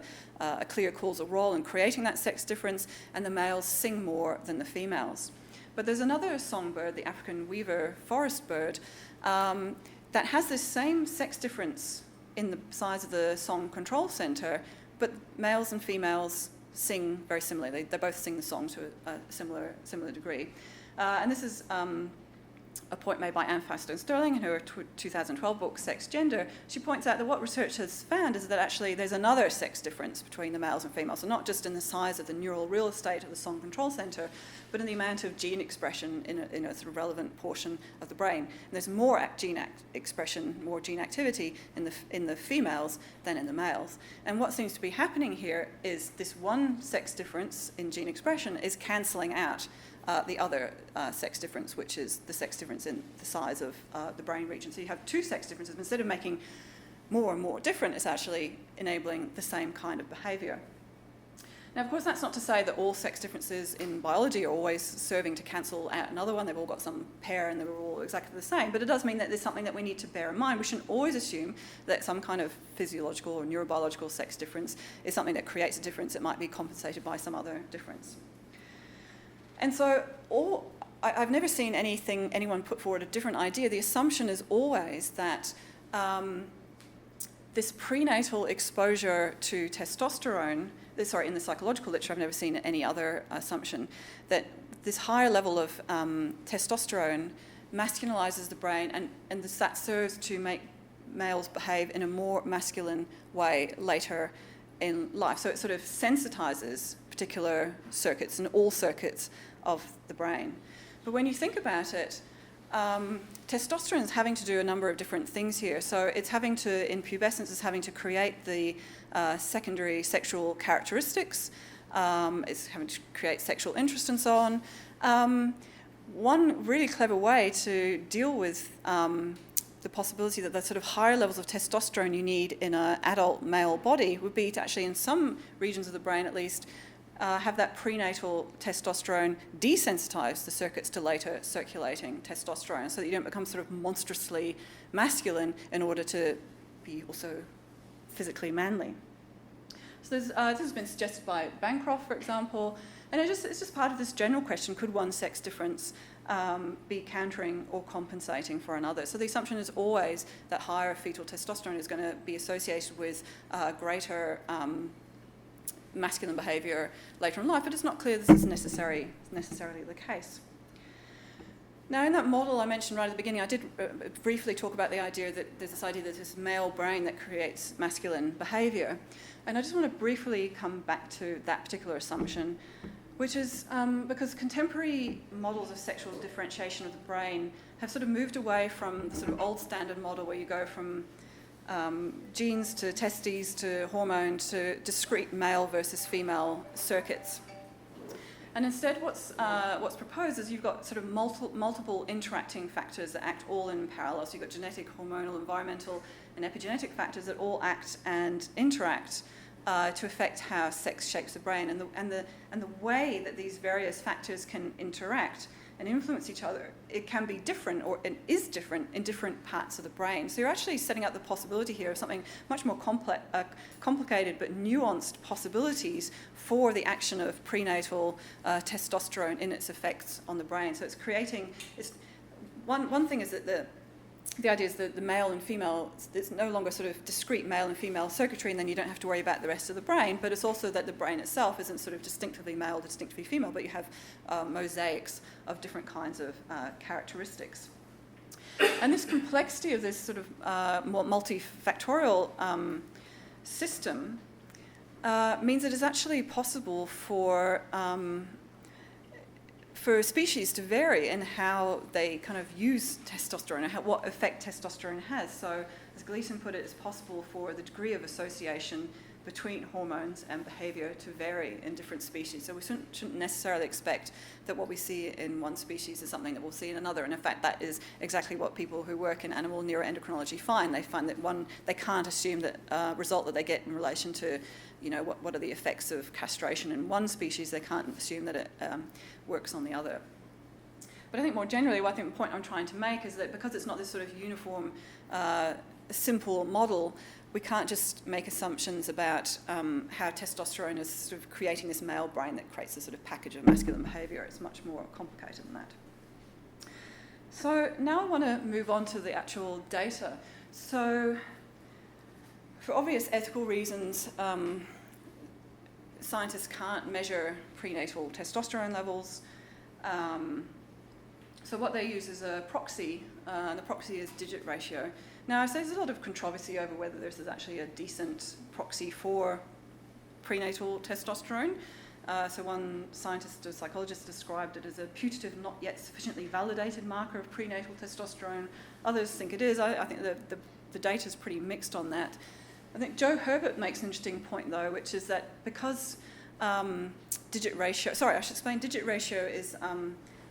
clear causal role in creating that sex difference, and the males sing more than the females. But there's another songbird, the African weaver forest bird, that has this same sex difference in the size of the song control centre, but males and females sing very similarly. They both sing the song to a similar degree. And this is a point made by Anne Firestone-Sterling in her 2012 book, Sex Gender. She points out that what research has found is that actually there's another sex difference between the males and females, so not just in the size of the neural real estate of the song control centre, but in the amount of gene expression in a sort of relevant portion of the brain. And there's more gene expression, more gene activity in the females than in the males. And what seems to be happening here is this one sex difference in gene expression is cancelling out the other sex difference, which is the sex difference in the size of the brain region. So you have two sex differences. Instead of making more and more different, it's actually enabling the same kind of behaviour. Now, of course, that's not to say that all sex differences in biology are always serving to cancel out another one. They've all got some pair and they're all exactly the same. But it does mean that there's something that we need to bear in mind. We shouldn't always assume that some kind of physiological or neurobiological sex difference is something that creates a difference that might be compensated by some other difference. And so I've never seen anyone put forward a different idea. The assumption is always that this prenatal exposure to testosterone, in the psychological literature, I've never seen any other assumption, that this higher level of testosterone masculinizes the brain and that serves to make males behave in a more masculine way later in life. So it sort of sensitizes particular circuits and all circuits of the brain. But when you think about it, testosterone is having to do a number of different things here. So it's having to, in pubescence, it's having to create the secondary sexual characteristics. It's having to create sexual interest and so on. One really clever way to deal with the possibility that the sort of higher levels of testosterone you need in an adult male body would be to actually, in some regions of the brain at least, have that prenatal testosterone desensitize the circuits to later circulating testosterone so that you don't become sort of monstrously masculine in order to be also physically manly. So this has been suggested by Bancroft, for example, and it's just part of this general question, could one sex difference be countering or compensating for another? So the assumption is always that higher fetal testosterone is going to be associated with greater masculine behaviour later in life, but it's not clear this is necessarily the case. Now, in that model I mentioned right at the beginning, I did briefly talk about the idea that there's this idea that this male brain that creates masculine behaviour. And I just want to briefly come back to that particular assumption, which is because contemporary models of sexual differentiation of the brain have sort of moved away from the sort of old standard model where you go from genes to testes to hormone to discrete male versus female circuits. And instead what's proposed is you've got sort of multiple interacting factors that act all in parallel. So you've got genetic, hormonal, environmental, and epigenetic factors that all act and interact to affect how sex shapes the brain. And the way that these various factors can interact and influence each other, it can be different, or it is different in different parts of the brain. So you're actually setting up the possibility here of something much more complicated but nuanced possibilities for the action of prenatal testosterone in its effects on the brain. So it's creating, one thing is that the idea is that the male and female, there's no longer sort of discrete male and female circuitry, and then you don't have to worry about the rest of the brain, but it's also that the brain itself isn't sort of distinctively male, distinctively female, but you have mosaics of different kinds of characteristics. And this complexity of this sort of more multifactorial system means that it's actually possible for species to vary in how they kind of use testosterone and what effect testosterone has. So, as Gleason put it, it's possible for the degree of association between hormones and behaviour to vary in different species. So we shouldn't necessarily expect that what we see in one species is something that we'll see in another. And in fact, that is exactly what people who work in animal neuroendocrinology find. They find that they can't assume that result that they get in relation to, what are the effects of castration in one species. They can't assume that it works on the other. But I think more generally, the point I'm trying to make is that because it's not this sort of uniform, simple model, we can't just make assumptions about how testosterone is sort of creating this male brain that creates this sort of package of masculine behaviour. It's much more complicated than that. So now I want to move on to the actual data. So for obvious ethical reasons, scientists can't measure prenatal testosterone levels. So what they use is a proxy, and the proxy is digit ratio. Now, so there's a lot of controversy over whether this is actually a decent proxy for prenatal testosterone. So one scientist or psychologist described it as a putative, not yet sufficiently validated marker of prenatal testosterone. Others think it is. I think the data is pretty mixed on that. I think Joe Herbert makes an interesting point, though, which is that because digit ratio is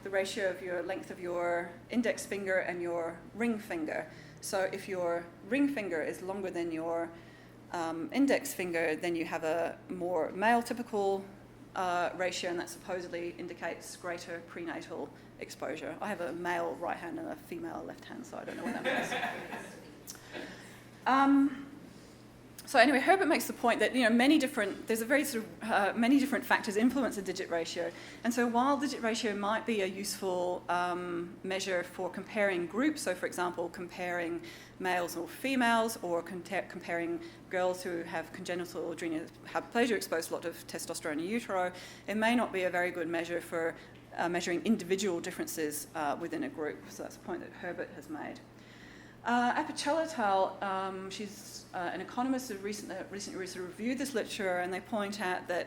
the ratio of your length of your index finger and your ring finger. So if your ring finger is longer than your index finger, then you have a more male typical ratio, and that supposedly indicates greater prenatal exposure. I have a male right hand and a female left hand, so I don't know what that means. So anyway, Herbert makes the point that many different factors influence the digit ratio, and so while digit ratio might be a useful measure for comparing groups, so for example comparing males or females, or comparing girls who have congenital adrenal hyperplasia exposed to a lot of testosterone in utero, it may not be a very good measure for measuring individual differences within a group. So that's a point that Herbert has made. Apicella et al., she's an economist who recently reviewed this literature, and they point out that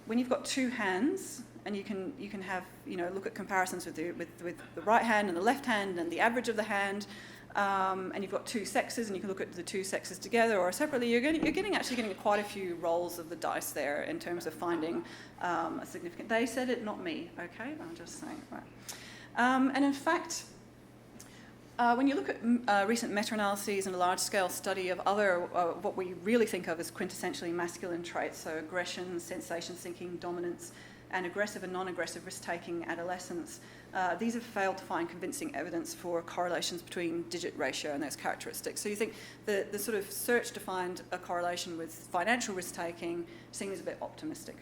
when you've got two hands, and you can have look at comparisons with the right hand and the left hand and the average of the hand, and you've got two sexes, and you can look at the two sexes together or separately, you're getting quite a few rolls of the dice there in terms of finding a significant. They said it, not me. Okay, I'm just saying. Right. And in fact, when you look at recent meta-analyses and a large-scale study of other, what we really think of as quintessentially masculine traits, so aggression, sensation-seeking, dominance, and aggressive and non-aggressive risk-taking adolescence, these have failed to find convincing evidence for correlations between digit ratio and those characteristics. So you think the sort of search to find a correlation with financial risk-taking seems a bit optimistic.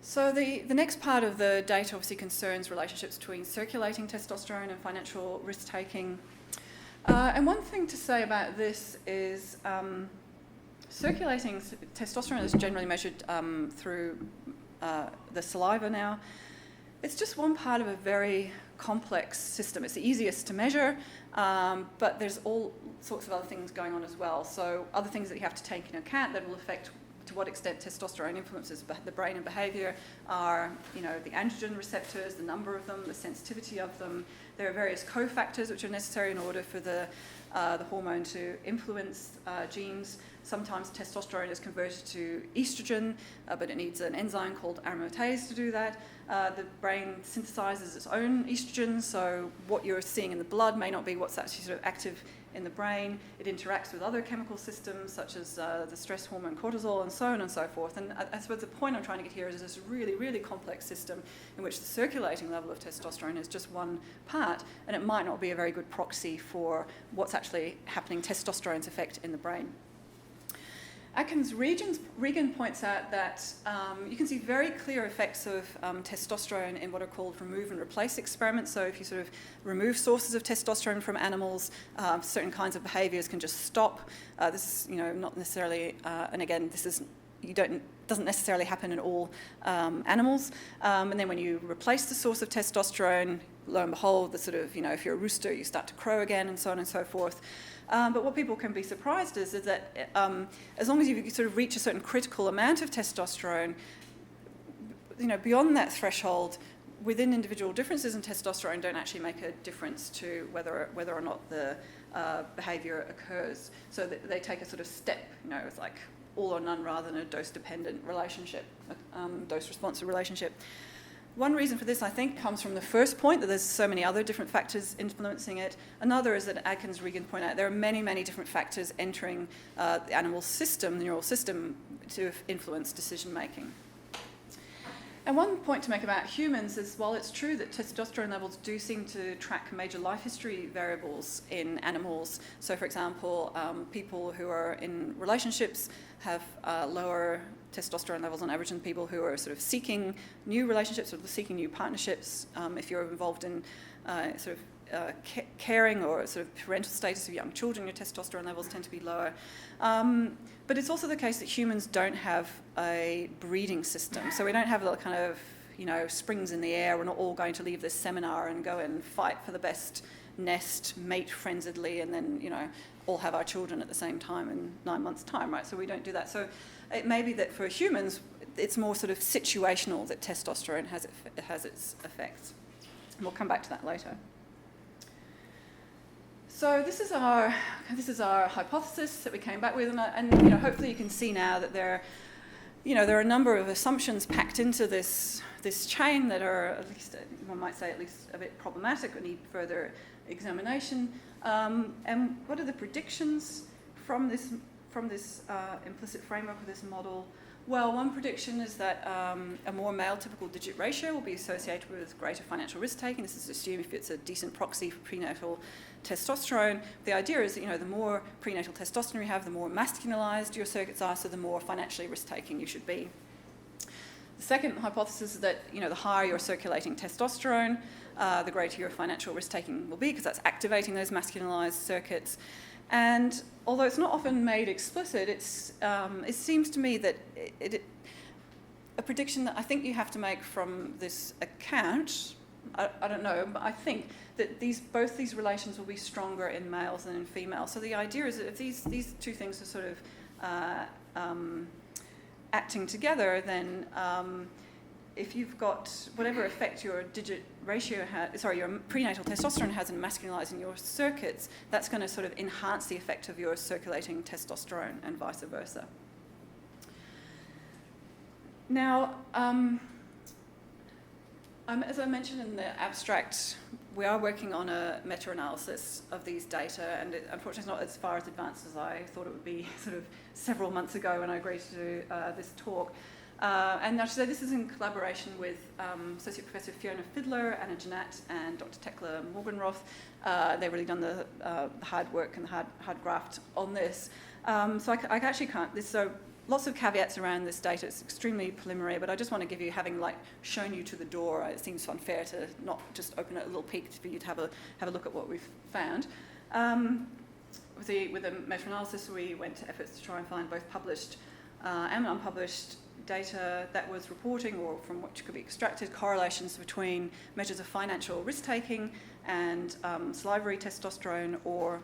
So the next part of the data obviously concerns relationships between circulating testosterone and financial risk-taking. And one thing to say about this is circulating testosterone is generally measured through the saliva now. It's just one part of a very complex system. It's the easiest to measure, but there's all sorts of other things going on as well. So other things that you have to take into account that will affect to what extent testosterone influences the brain and behaviour are, the androgen receptors, the number of them, the sensitivity of them. There are various cofactors which are necessary in order for the hormone to influence genes. Sometimes testosterone is converted to estrogen, but it needs an enzyme called aromatase to do that. The brain synthesizes its own estrogen, so what you're seeing in the blood may not be what's actually sort of active in the brain. It interacts with other chemical systems such as the stress hormone cortisol and so on and so forth. And I suppose the point I'm trying to get here is this really, really complex system in which the circulating level of testosterone is just one part, and it might not be a very good proxy for what's actually happening, testosterone's effect in the brain. Atkins-Regan points out that you can see very clear effects of testosterone in what are called remove and replace experiments. So if you sort of remove sources of testosterone from animals, certain kinds of behaviours can just stop. This is, not necessarily, and again, this is doesn't necessarily happen in all animals. And then when you replace the source of testosterone, lo and behold, the sort of, if you're a rooster, you start to crow again, and so on and so forth. But what people can be surprised is that as long as you sort of reach a certain critical amount of testosterone, beyond that threshold, within individual differences in testosterone don't actually make a difference to whether or not the behaviour occurs. So that they take a sort of step, it's like all or none rather than a dose-dependent relationship, dose-responsive relationship. One reason for this, I think, comes from the first point, that there's so many other different factors influencing it. Another is that Atkins-Regan point out there are many, many different factors entering the animal system, the neural system, to influence decision-making. And one point to make about humans is, while it's true that testosterone levels do seem to track major life history variables in animals, so for example, people who are in relationships have lower testosterone levels on average than people who are sort of seeking new relationships or seeking new partnerships. If you're involved in caring or sort of parental status of young children, your testosterone levels tend to be lower. But it's also the case that humans don't have a breeding system. So we don't have the kind of, springs in the air. We're not all going to leave this seminar and go and fight for the best nest, mate frenziedly, and then, all have our children at the same time in 9 months' time, right? So we don't do that. So it may be that for humans, it's more sort of situational that testosterone has its effects. And we'll come back to that later. So this is our hypothesis that we came back with, and hopefully you can see now that there are a number of assumptions packed into this chain that are, at least one might say, at least a bit problematic or need further examination. And what are the predictions from this implicit framework of this model? Well, one prediction is that a more male typical digit ratio will be associated with greater financial risk taking. This is assumed if it's a decent proxy for prenatal testosterone. The idea is that the more prenatal testosterone you have, the more masculinized your circuits are, so the more financially risk taking you should be. The second hypothesis is that the higher your circulating testosterone, the greater your financial risk taking will be, because that's activating those masculinized circuits. And although it's not often made explicit, it seems to me that a prediction that I think you have to make from this account, I don't know, but I think that both these relations will be stronger in males than in females. So the idea is that if these two things are sort of acting together, then if you've got whatever effect your digit ratio your prenatal testosterone has in masculinizing your circuits, that's going to sort of enhance the effect of your circulating testosterone and vice versa. Now, as I mentioned in the abstract, we are working on a meta-analysis of these data, and unfortunately it's not as far as advanced as I thought it would be sort of several months ago when I agreed to do this talk. And I should say this is in collaboration with Associate Professor Fiona Fiddler, Anna Jeanette, and Dr. Tekla Morgenroth. They've really done the hard work and the hard graft on this. So I actually can't. So lots of caveats around this data. It's extremely preliminary, but I just want to give you, having shown you to the door, it seems unfair to not just open a little peek for you to have a look at what we've found. With the meta-analysis, we went to efforts to try and find both published and unpublished data that was reporting, or from which could be extracted, correlations between measures of financial risk-taking and salivary testosterone or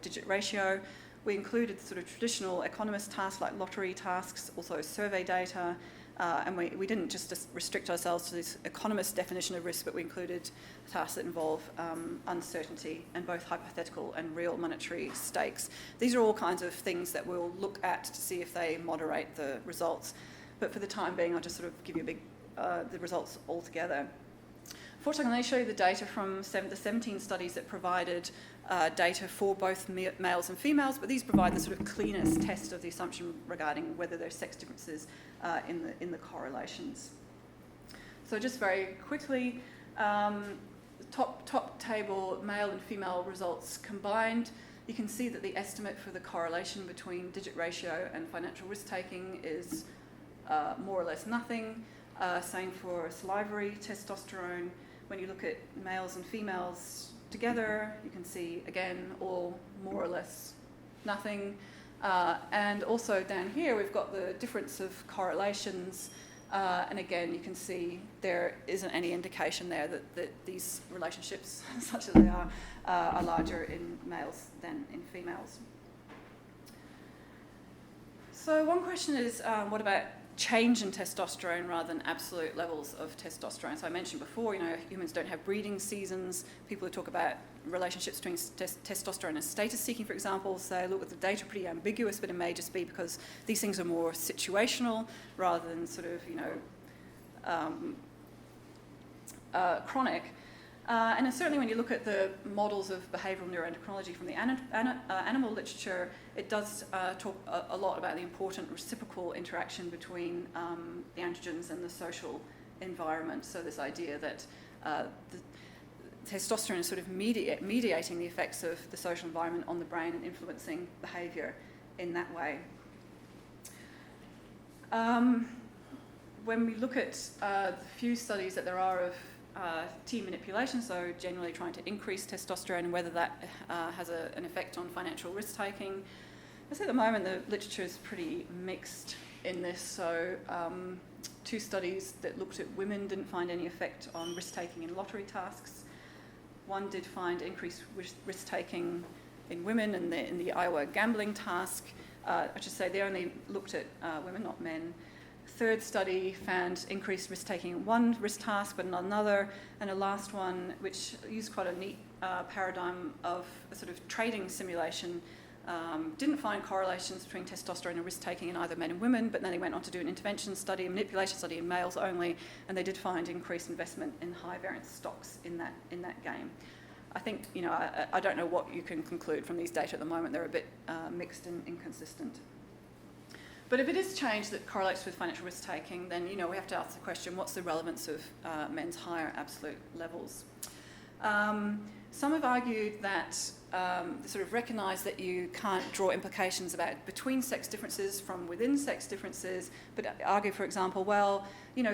digit ratio. We included sort of traditional economist tasks like lottery tasks, also survey data, and we didn't just restrict ourselves to this economist definition of risk, but we included tasks that involve uncertainty and both hypothetical and real monetary stakes. These are all kinds of things that we'll look at to see if they moderate the results. But for the time being, I'll just sort of give you the results all together. Fortunately, I'm going to show you the data from the 17 studies that provided data for both males and females, but these provide the sort of cleanest test of the assumption regarding whether there's sex differences in the correlations. So just very quickly, top table, male and female results combined. You can see that the estimate for the correlation between digit ratio and financial risk-taking is more or less nothing. Same for salivary testosterone. When you look at males and females together, you can see, again, all more or less nothing. And also down here, we've got the difference of correlations. And again, you can see there isn't any indication there that these relationships, such as they are larger in males than in females. So one question is, what about change in testosterone rather than absolute levels of testosterone? So I mentioned before, humans don't have breeding seasons. People who talk about relationships between testosterone and status seeking, for example, say, look, the data are pretty ambiguous, but it may just be because these things are more situational rather than sort of, chronic. And certainly when you look at the models of behavioural neuroendocrinology from the animal literature, it does talk a lot about the important reciprocal interaction between the androgens and the social environment. So this idea that the testosterone is sort of mediating the effects of the social environment on the brain and influencing behaviour in that way. When we look at the few studies that there are of T manipulation, so generally trying to increase testosterone and whether that has an effect on financial risk-taking. I say at the moment the literature is pretty mixed in this. So 2 studies that looked at women didn't find any effect on risk-taking in lottery tasks. One did find increased risk-taking in women in the Iowa gambling task. I should say they only looked at women, not men. Third study found increased risk-taking in one risk task, but not another. And a last one, which used quite a neat paradigm of a sort of trading simulation, didn't find correlations between testosterone and risk-taking in either men and women, but then they went on to do an intervention study, a manipulation study in males only, and they did find increased investment in high-variance stocks in that game. I think, I don't know what you can conclude from these data at the moment. They're a bit mixed and inconsistent. But if it is change that correlates with financial risk-taking, then we have to ask the question, what's the relevance of men's higher absolute levels? Some have argued that they sort of recognise that you can't draw implications about between sex differences from within sex differences, but argue, for example, well,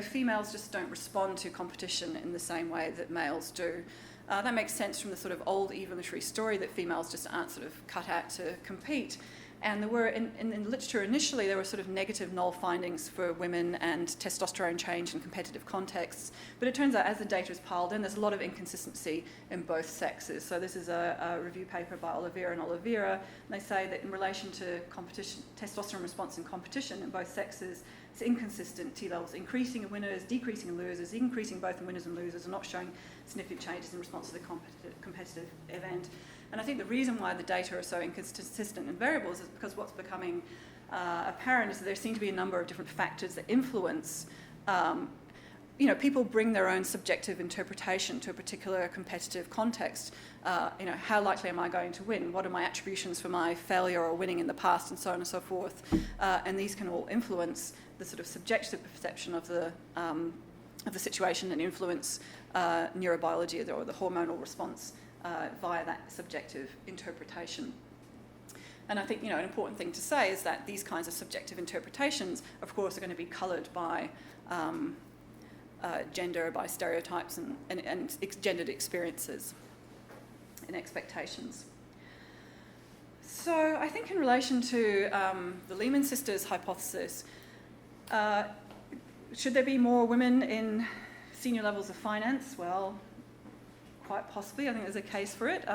females just don't respond to competition in the same way that males do. That makes sense from the sort of old evolutionary story that females just aren't sort of cut out to compete. And there were, in the literature initially, there were sort of negative null findings for women and testosterone change in competitive contexts. But it turns out as the data is piled in, there's a lot of inconsistency in both sexes. So this is a review paper by Oliveira and Oliveira. And they say that in relation to competition, testosterone response in competition in both sexes, it's inconsistent. T levels increasing in winners, decreasing in losers, increasing both in winners and losers, and not showing significant changes in response to the competitive event. And I think the reason why the data are so inconsistent and variables is because what's becoming apparent is that there seem to be a number of different factors that influence. People bring their own subjective interpretation to a particular competitive context. How likely am I going to win? What are my attributions for my failure or winning in the past, and so on and so forth. And these can all influence the sort of subjective perception of the situation and influence neurobiology or the hormonal response via that subjective interpretation. And I think, an important thing to say is that these kinds of subjective interpretations, of course, are going to be coloured by gender, by stereotypes and gendered experiences and expectations. So I think in relation to the Lehman Sisters hypothesis, should there be more women in senior levels of finance? Well, quite possibly. I think there's a case for it.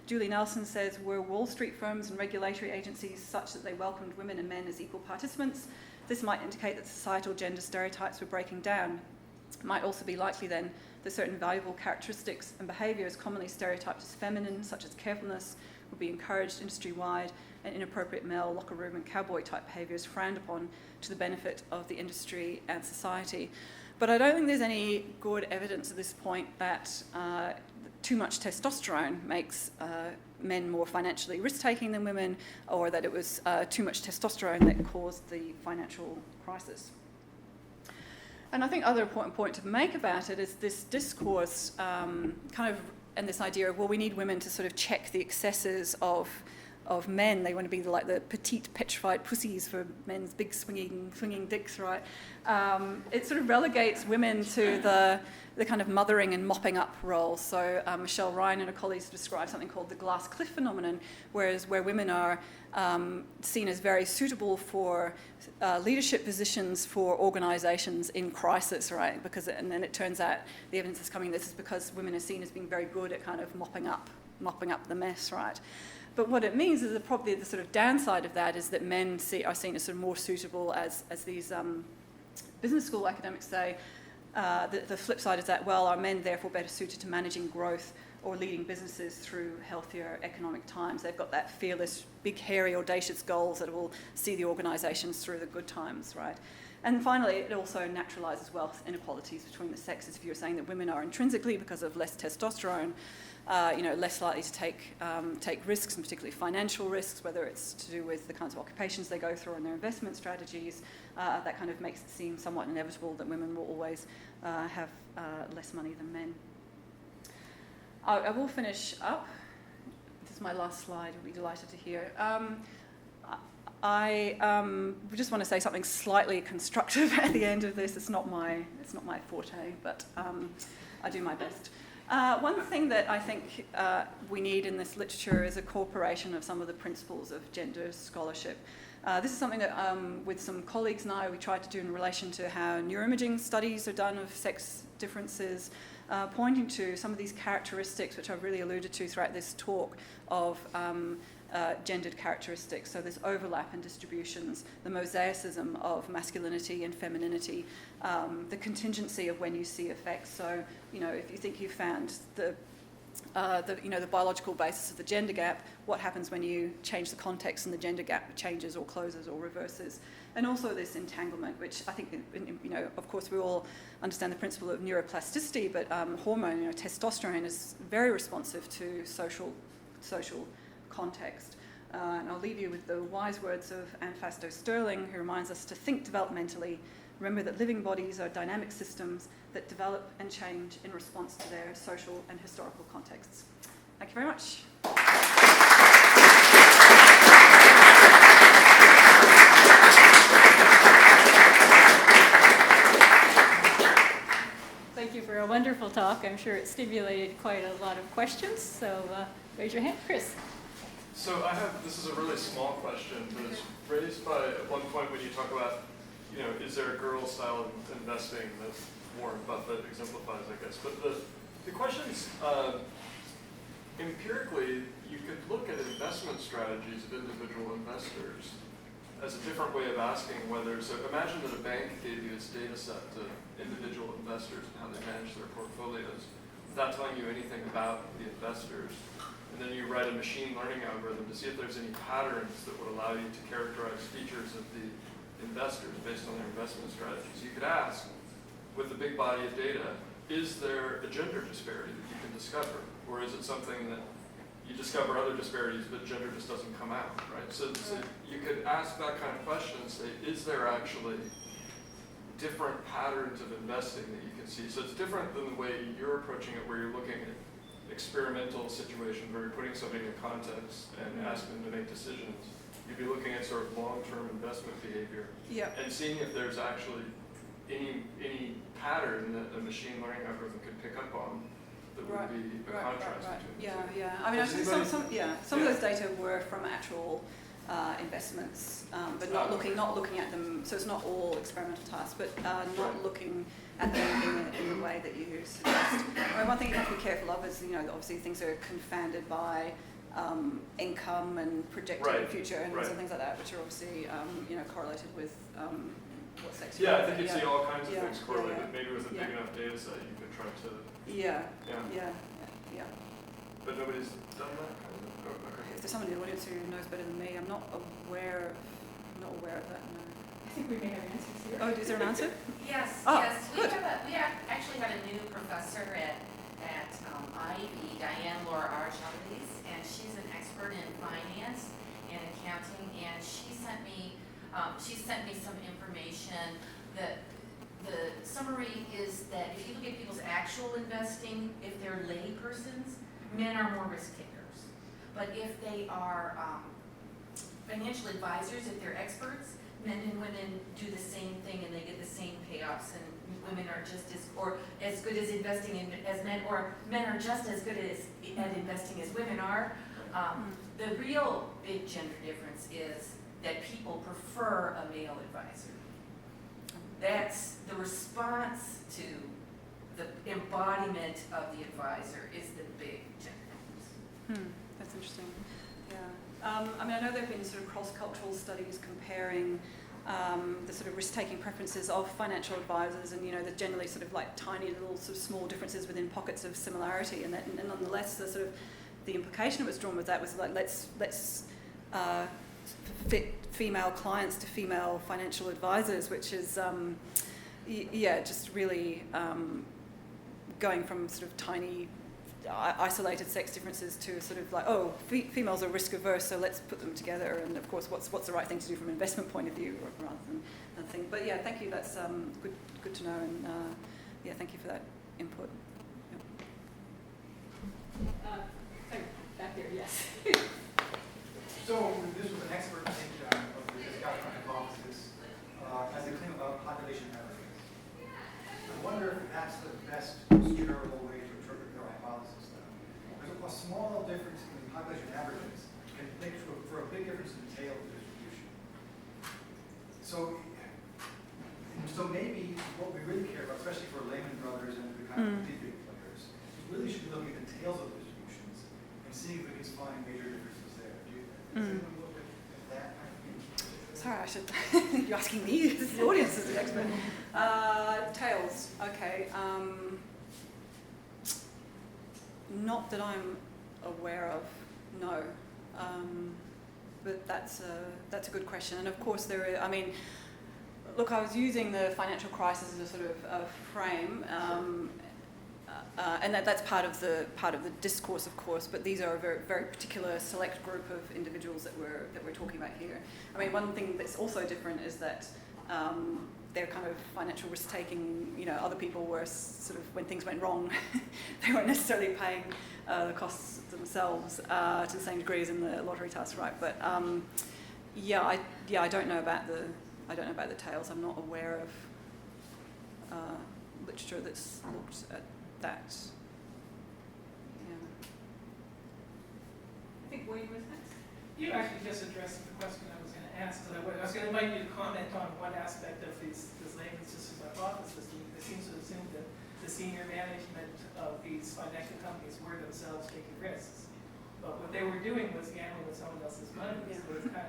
Julie Nelson says, were Wall Street firms and regulatory agencies such that they welcomed women and men as equal participants, this might indicate that societal gender stereotypes were breaking down. It might also be likely then that certain valuable characteristics and behaviours commonly stereotyped as feminine, such as carefulness, would be encouraged industry-wide, and inappropriate male locker room and cowboy type behaviours frowned upon to the benefit of the industry and society. But I don't think there's any good evidence at this point that too much testosterone makes men more financially risk-taking than women, or that it was too much testosterone that caused the financial crisis. And I think other important point to make about it is this discourse and this idea of, well, we need women to sort of check the excesses of men. They want to be like the petite petrified pussies for men's big swinging dicks, right? It sort of relegates women to the kind of mothering and mopping up role. So Michelle Ryan and her colleagues describe something called the glass cliff phenomenon, where women are seen as very suitable for leadership positions for organisations in crisis, right? And then it turns out the evidence is coming. This is because women are seen as being very good at kind of mopping up the mess, right? But what it means is that probably the sort of downside of that is that men are seen as sort of more suitable as these business school academics say. The flip side is that, well, are men therefore better suited to managing growth or leading businesses through healthier economic times? They've got that fearless, big, hairy, audacious goals that will see the organisations through the good times, right? And finally, it also naturalises wealth inequalities between the sexes. If you're saying that women are intrinsically, because of less testosterone, less likely to take risks, and particularly financial risks, whether it's to do with the kinds of occupations they go through and their investment strategies, that kind of makes it seem somewhat inevitable that women will always have less money than men. I will finish up. This is my last slide. You'll be delighted to hear. I just want to say something slightly constructive at the end of this. It's not my forte, but I do my best. One thing that I think we need in this literature is a corporation of some of the principles of gender scholarship. This is something that with some colleagues and I, we tried to do in relation to how neuroimaging studies are done of sex differences, pointing to some of these characteristics, which I've really alluded to throughout this talk, of gendered characteristics. So this overlap in distributions, the mosaicism of masculinity and femininity, the contingency of when you see effects. So, if you think you've found the biological basis of the gender gap, what happens when you change the context and the gender gap changes or closes or reverses? And also this entanglement, which I think, of course we all understand the principle of neuroplasticity, but hormone, testosterone is very responsive to social context. And I'll leave you with the wise words of Anne Fastow Sterling, who reminds us to think developmentally. Remember that living bodies are dynamic systems that develop and change in response to their social and historical contexts. Thank you very much. Thank you for a wonderful talk. I'm sure it stimulated quite a lot of questions. So raise your hand, Chris. So this is a really small question, but it's raised by at one point when you talk about, is there a girl style of investing that Warren Buffett exemplifies, I guess. But the question is, empirically, you could look at investment strategies of individual investors as a different way of asking whether, so imagine that a bank gave you its data set to individual investors and how they manage their portfolios without telling you anything about the investors. And then you write a machine learning algorithm to see if there's any patterns that would allow you to characterize features of the investors based on their investment strategies. You could ask, with the big body of data, is there a gender disparity that you can discover? Or is it something that you discover other disparities, but gender just doesn't come out, right? So you could ask that kind of question and say, is there actually different patterns of investing that you can see? So it's different than the way you're approaching it, where you're looking at experimental situation where you're putting somebody in context and asking them to make decisions. You'd be looking at sort of long-term investment behavior and seeing if there's actually any pattern that a machine learning algorithm could pick up on that would be a contrast between the two. Yeah. I mean, Does actually, anybody- some of those data were from actual investments, but not looking at them. So it's not all experimental tasks, but not looking at them in the way that you suggest. I mean, one thing you have to be careful of is, obviously things are confounded by income and projected future earnings and things like that, which are obviously correlated with what sex. Yeah, I think you'd see all kinds of things correlated. Maybe with a big enough data set, you could try to. Yeah. But nobody's done that kind of. Oh, okay. If there's someone in the audience who knows better than me, I'm not aware of that. No. I think we may have answers here. Oh, is there an answer? Yes, Oh, yes. good. We actually have a new professor at Ivy, Diane Laura Argelis, and she's an expert in finance and accounting, and she sent me some information that the summary is that if you look at people's actual investing, if they're lay persons, men are more risk takers. But if they are financial advisors, if they're experts, men and women do the same thing and they get the same payoffs, and women are just as good as investing as men, or men are just as good at investing as women are. The real big gender difference is that people prefer a male advisor. That's the response to the embodiment of the advisor is the big gender difference. That's interesting. Yeah. I mean, I know there have been sort of cross-cultural studies comparing the sort of risk-taking preferences of financial advisors, and there's generally sort of like tiny little sort of small differences within pockets of similarity, and nonetheless the sort of the implication that was drawn with that was like let's fit female clients to female financial advisors, which is just really going from sort of tiny isolated sex differences to sort of like, females are risk averse, so let's put them together, and of course what's the right thing to do from an investment point of view rather than another thing. But yeah, thank you, that's good to know, and thank you for that input. Back there, yes. So this was an expert, I think, of the Testosterone and Competition as they claim about population averages. I wonder if that's the best charitable way to interpret their hypothesis then. Because a small difference in population averages can make for a big difference in the tail distribution. So maybe what we really care about, especially for Lehman Brothers and the kind of big players, is really should be looking at the tails of distributions and seeing if we can find major differences there. Does anyone look at that kind of thing? Sorry, I should. You're asking me. The audience is the expert. Tails. Okay. Not that I'm aware of. No. But that's a good question. And of course, I mean, look, I was using the financial crisis as a sort of a frame. And that's part of the discourse, of course. But these are a very, very particular select group of individuals that we're talking about here. I mean, one thing that's also different is that they're kind of financial risk taking. Other people were sort of, when things went wrong, they weren't necessarily paying the costs themselves to the same degree as in the lottery task, right? But I don't know about the tails. I'm not aware of literature that's looked at that. Yeah. I think Wayne was next. You actually just addressed the question I was going to ask. I was going to invite you to comment on one aspect of this Lehman Sisters hypothesis. It seems to assume that the senior management of these financial companies were themselves taking risks. But what they were doing was gambling with someone else's money. Yeah. So it's kind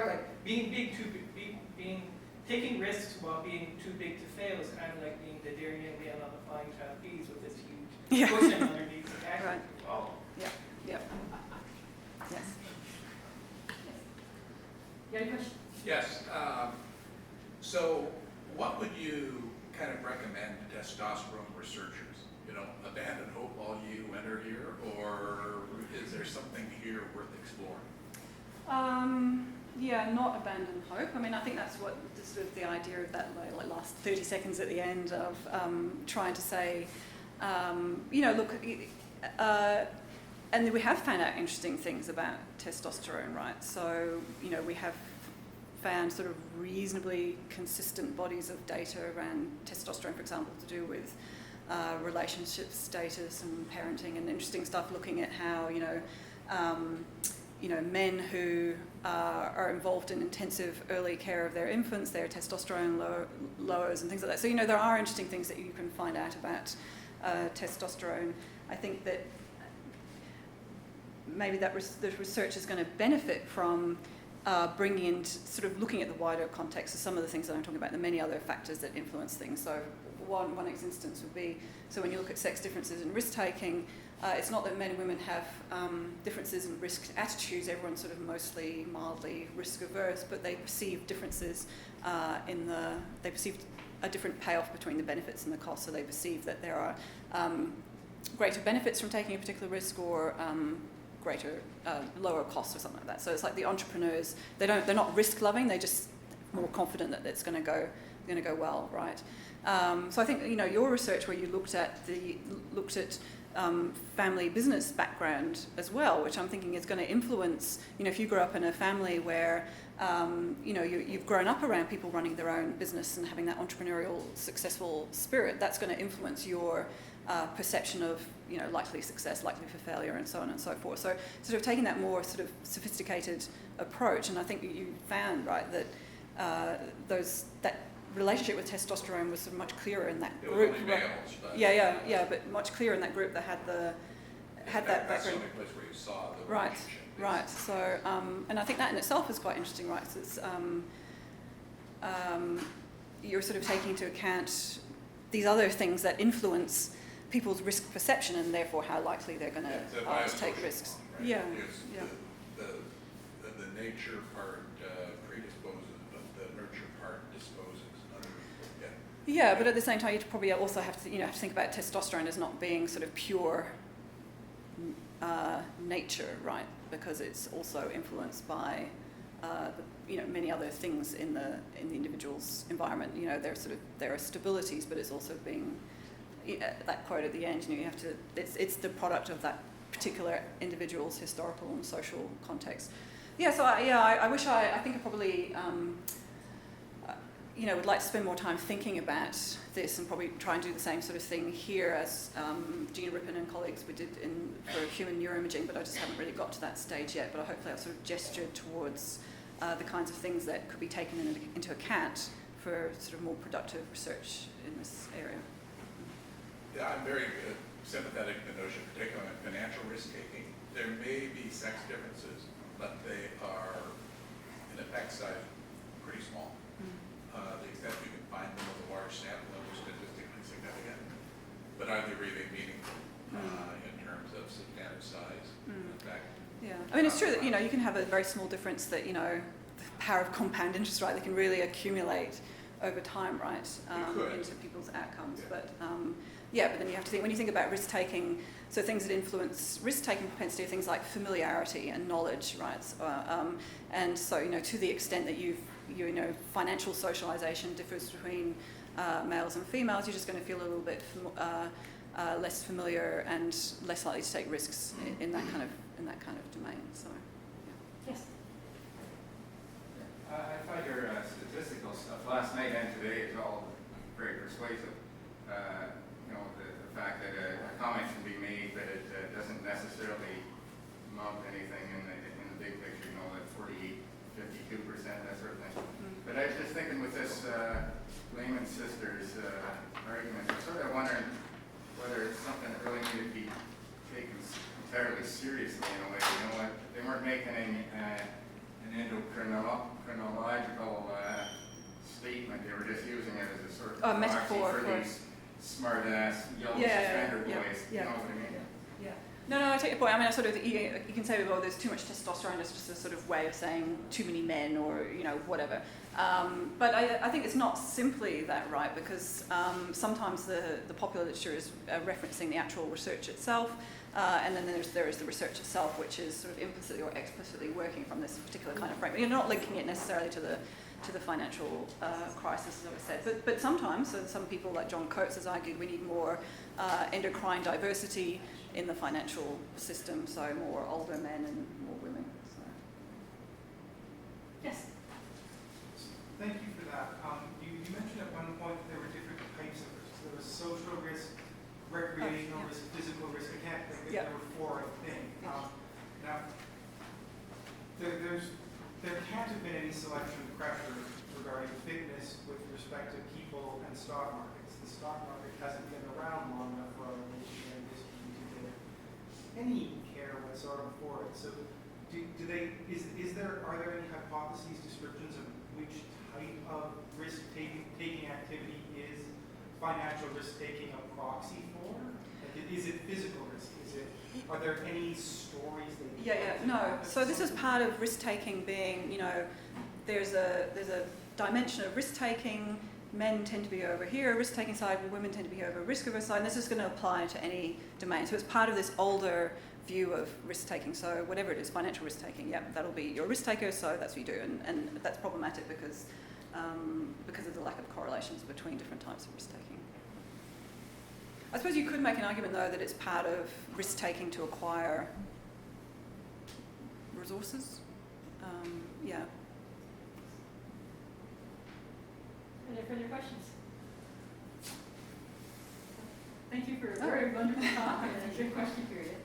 of like being big, taking risks while being too big to fail is kind of like being the Darien man on the flying trapeze with this huge cushion underneath the action. Right. Wow. Yeah. Yes. You got a question? Yes. So what would you kind of recommend to testosterone researchers? Abandon hope, all you enter here, or is there something here worth exploring? Not abandon hope. I mean, I think that's what sort of the idea of that like last 30 seconds at the end of trying to say, look, and we have found out interesting things about testosterone, right? So, we have found sort of reasonably consistent bodies of data around testosterone, for example, to do with relationship status and parenting, and interesting stuff looking at how, men who are involved in intensive early care of their infants, their testosterone lowers and things like that. So, there are interesting things that you can find out about testosterone. I think that maybe the research is going to benefit from bringing in, sort of looking at the wider context of some of the things that I'm talking about, the many other factors that influence things. So one instance would be, so when you look at sex differences in risk-taking, it's not that men and women have differences in risk attitudes. Everyone's sort of mostly mildly risk-averse, but they perceive differences they perceive a different payoff between the benefits and the costs. So they perceive that there are greater benefits from taking a particular risk, or greater lower costs or something like that. So it's like the entrepreneurs, they're not risk loving, they're just more confident that it's going to go well, right? So I think your research where you looked at family business background as well, which I'm thinking is going to influence, if you grow up in a family where you've grown up around people running their own business and having that entrepreneurial successful spirit, that's going to influence your perception of likely success, likely for failure, and so on and so forth. So sort of taking that more sort of sophisticated approach, and I think you found, right, that that relationship with testosterone was sort of much clearer in that It was group. only males, but But much clearer in that group that had that that's the background. only place where you saw the Right, relationship. right. So, and I think that in itself is quite interesting, right? So it's, you're sort of taking into account these other things that influence people's risk perception, and therefore how likely they're going to take risks. Right? Yeah, Because yeah. the nature part predisposes, but the nurture part disposes. Yeah, but at the same time, you probably also have to think about testosterone as not being sort of pure nature, right? Because it's also influenced by many other things in the individual's environment. There are stabilities, but it's also being that quote at the end. You have to. It's the product of that particular individual's historical and social context. Yeah. So I wish I think I probably. Would like to spend more time thinking about this, and probably try and do the same sort of thing here as Gina Rippon and colleagues we did for human neuroimaging, but I just haven't really got to that stage yet. But hopefully I've sort of gestured towards the kinds of things that could be taken into account for sort of more productive research in this area. Yeah, I'm very sympathetic to the notion, particularly in financial risk-taking. There may be sex differences, but they are, in effect size, pretty small. The extent you can find them with a large sample, they're statistically significant. But are they really meaningful in terms of substantive size? In fact, yeah, I mean, it's true that you can have a very small difference that the power of compound interest, right? They can really accumulate over time, right, into people's outcomes. Yeah. But but then you have to think, when you think about risk taking, so things that influence risk taking propensity are things like familiarity and knowledge, right? And so to the extent that financial socialization differs between males and females, you're just going to feel a little bit less familiar and less likely to take risks in that kind of domain. So, Yes. I find your statistical stuff last night and today is all very persuasive. The fact that a comment can be made, but it doesn't necessarily amount to anything in the big picture. That 48, 52%, that sort of thing. But I was just thinking with this Lehman Sisters argument, I'm sort of wondering whether it's something that really needed to be taken entirely seriously in a way. They weren't making an endocrinological statement. They were just using it as a sort of metaphor for these smart-ass yellow suspender boys. You know what I mean? Yeah. No, I take your point. I mean, you can say, well, there's too much testosterone. It's just a sort of way of saying too many men, or whatever. But I think it's not simply that, right? Because sometimes the popular literature is referencing the actual research itself, and then there is the research itself, which is sort of implicitly or explicitly working from this particular kind of framework. You're not linking it necessarily to the financial crisis, as I said. But sometimes, so some people like John Coates has argued, we need more endocrine diversity in the financial system, so more older men and more women. So. Yes. Thank you for that. You mentioned at one point that there were different types of risks. There was social risk, cyber-euphoric thing. Now, there can't have been any selection pressure regarding fitness with respect to people and stock markets. The stock market hasn't been around long enough for our evolutionary history to get any care whatsoever for it. So, are there any hypotheses, descriptions of which type of risk-taking activity is financial risk-taking a proxy for? Like, is it physical risk? Are there any stories that? No. So this is part of risk-taking being, there's a dimension of risk-taking. Men tend to be over here, risk-taking side, and women tend to be over risk-averse side. And this is going to apply to any domain. So it's part of this older view of risk-taking. So whatever it is, financial risk-taking, that'll be you're a risk-taker, so that's what you do. And that's problematic because of the lack of correlations between different types of risk-taking. I suppose you could make an argument, though, that it's part of risk-taking to acquire resources. Any further questions? Thank you for a very wonderful talk and a good question period.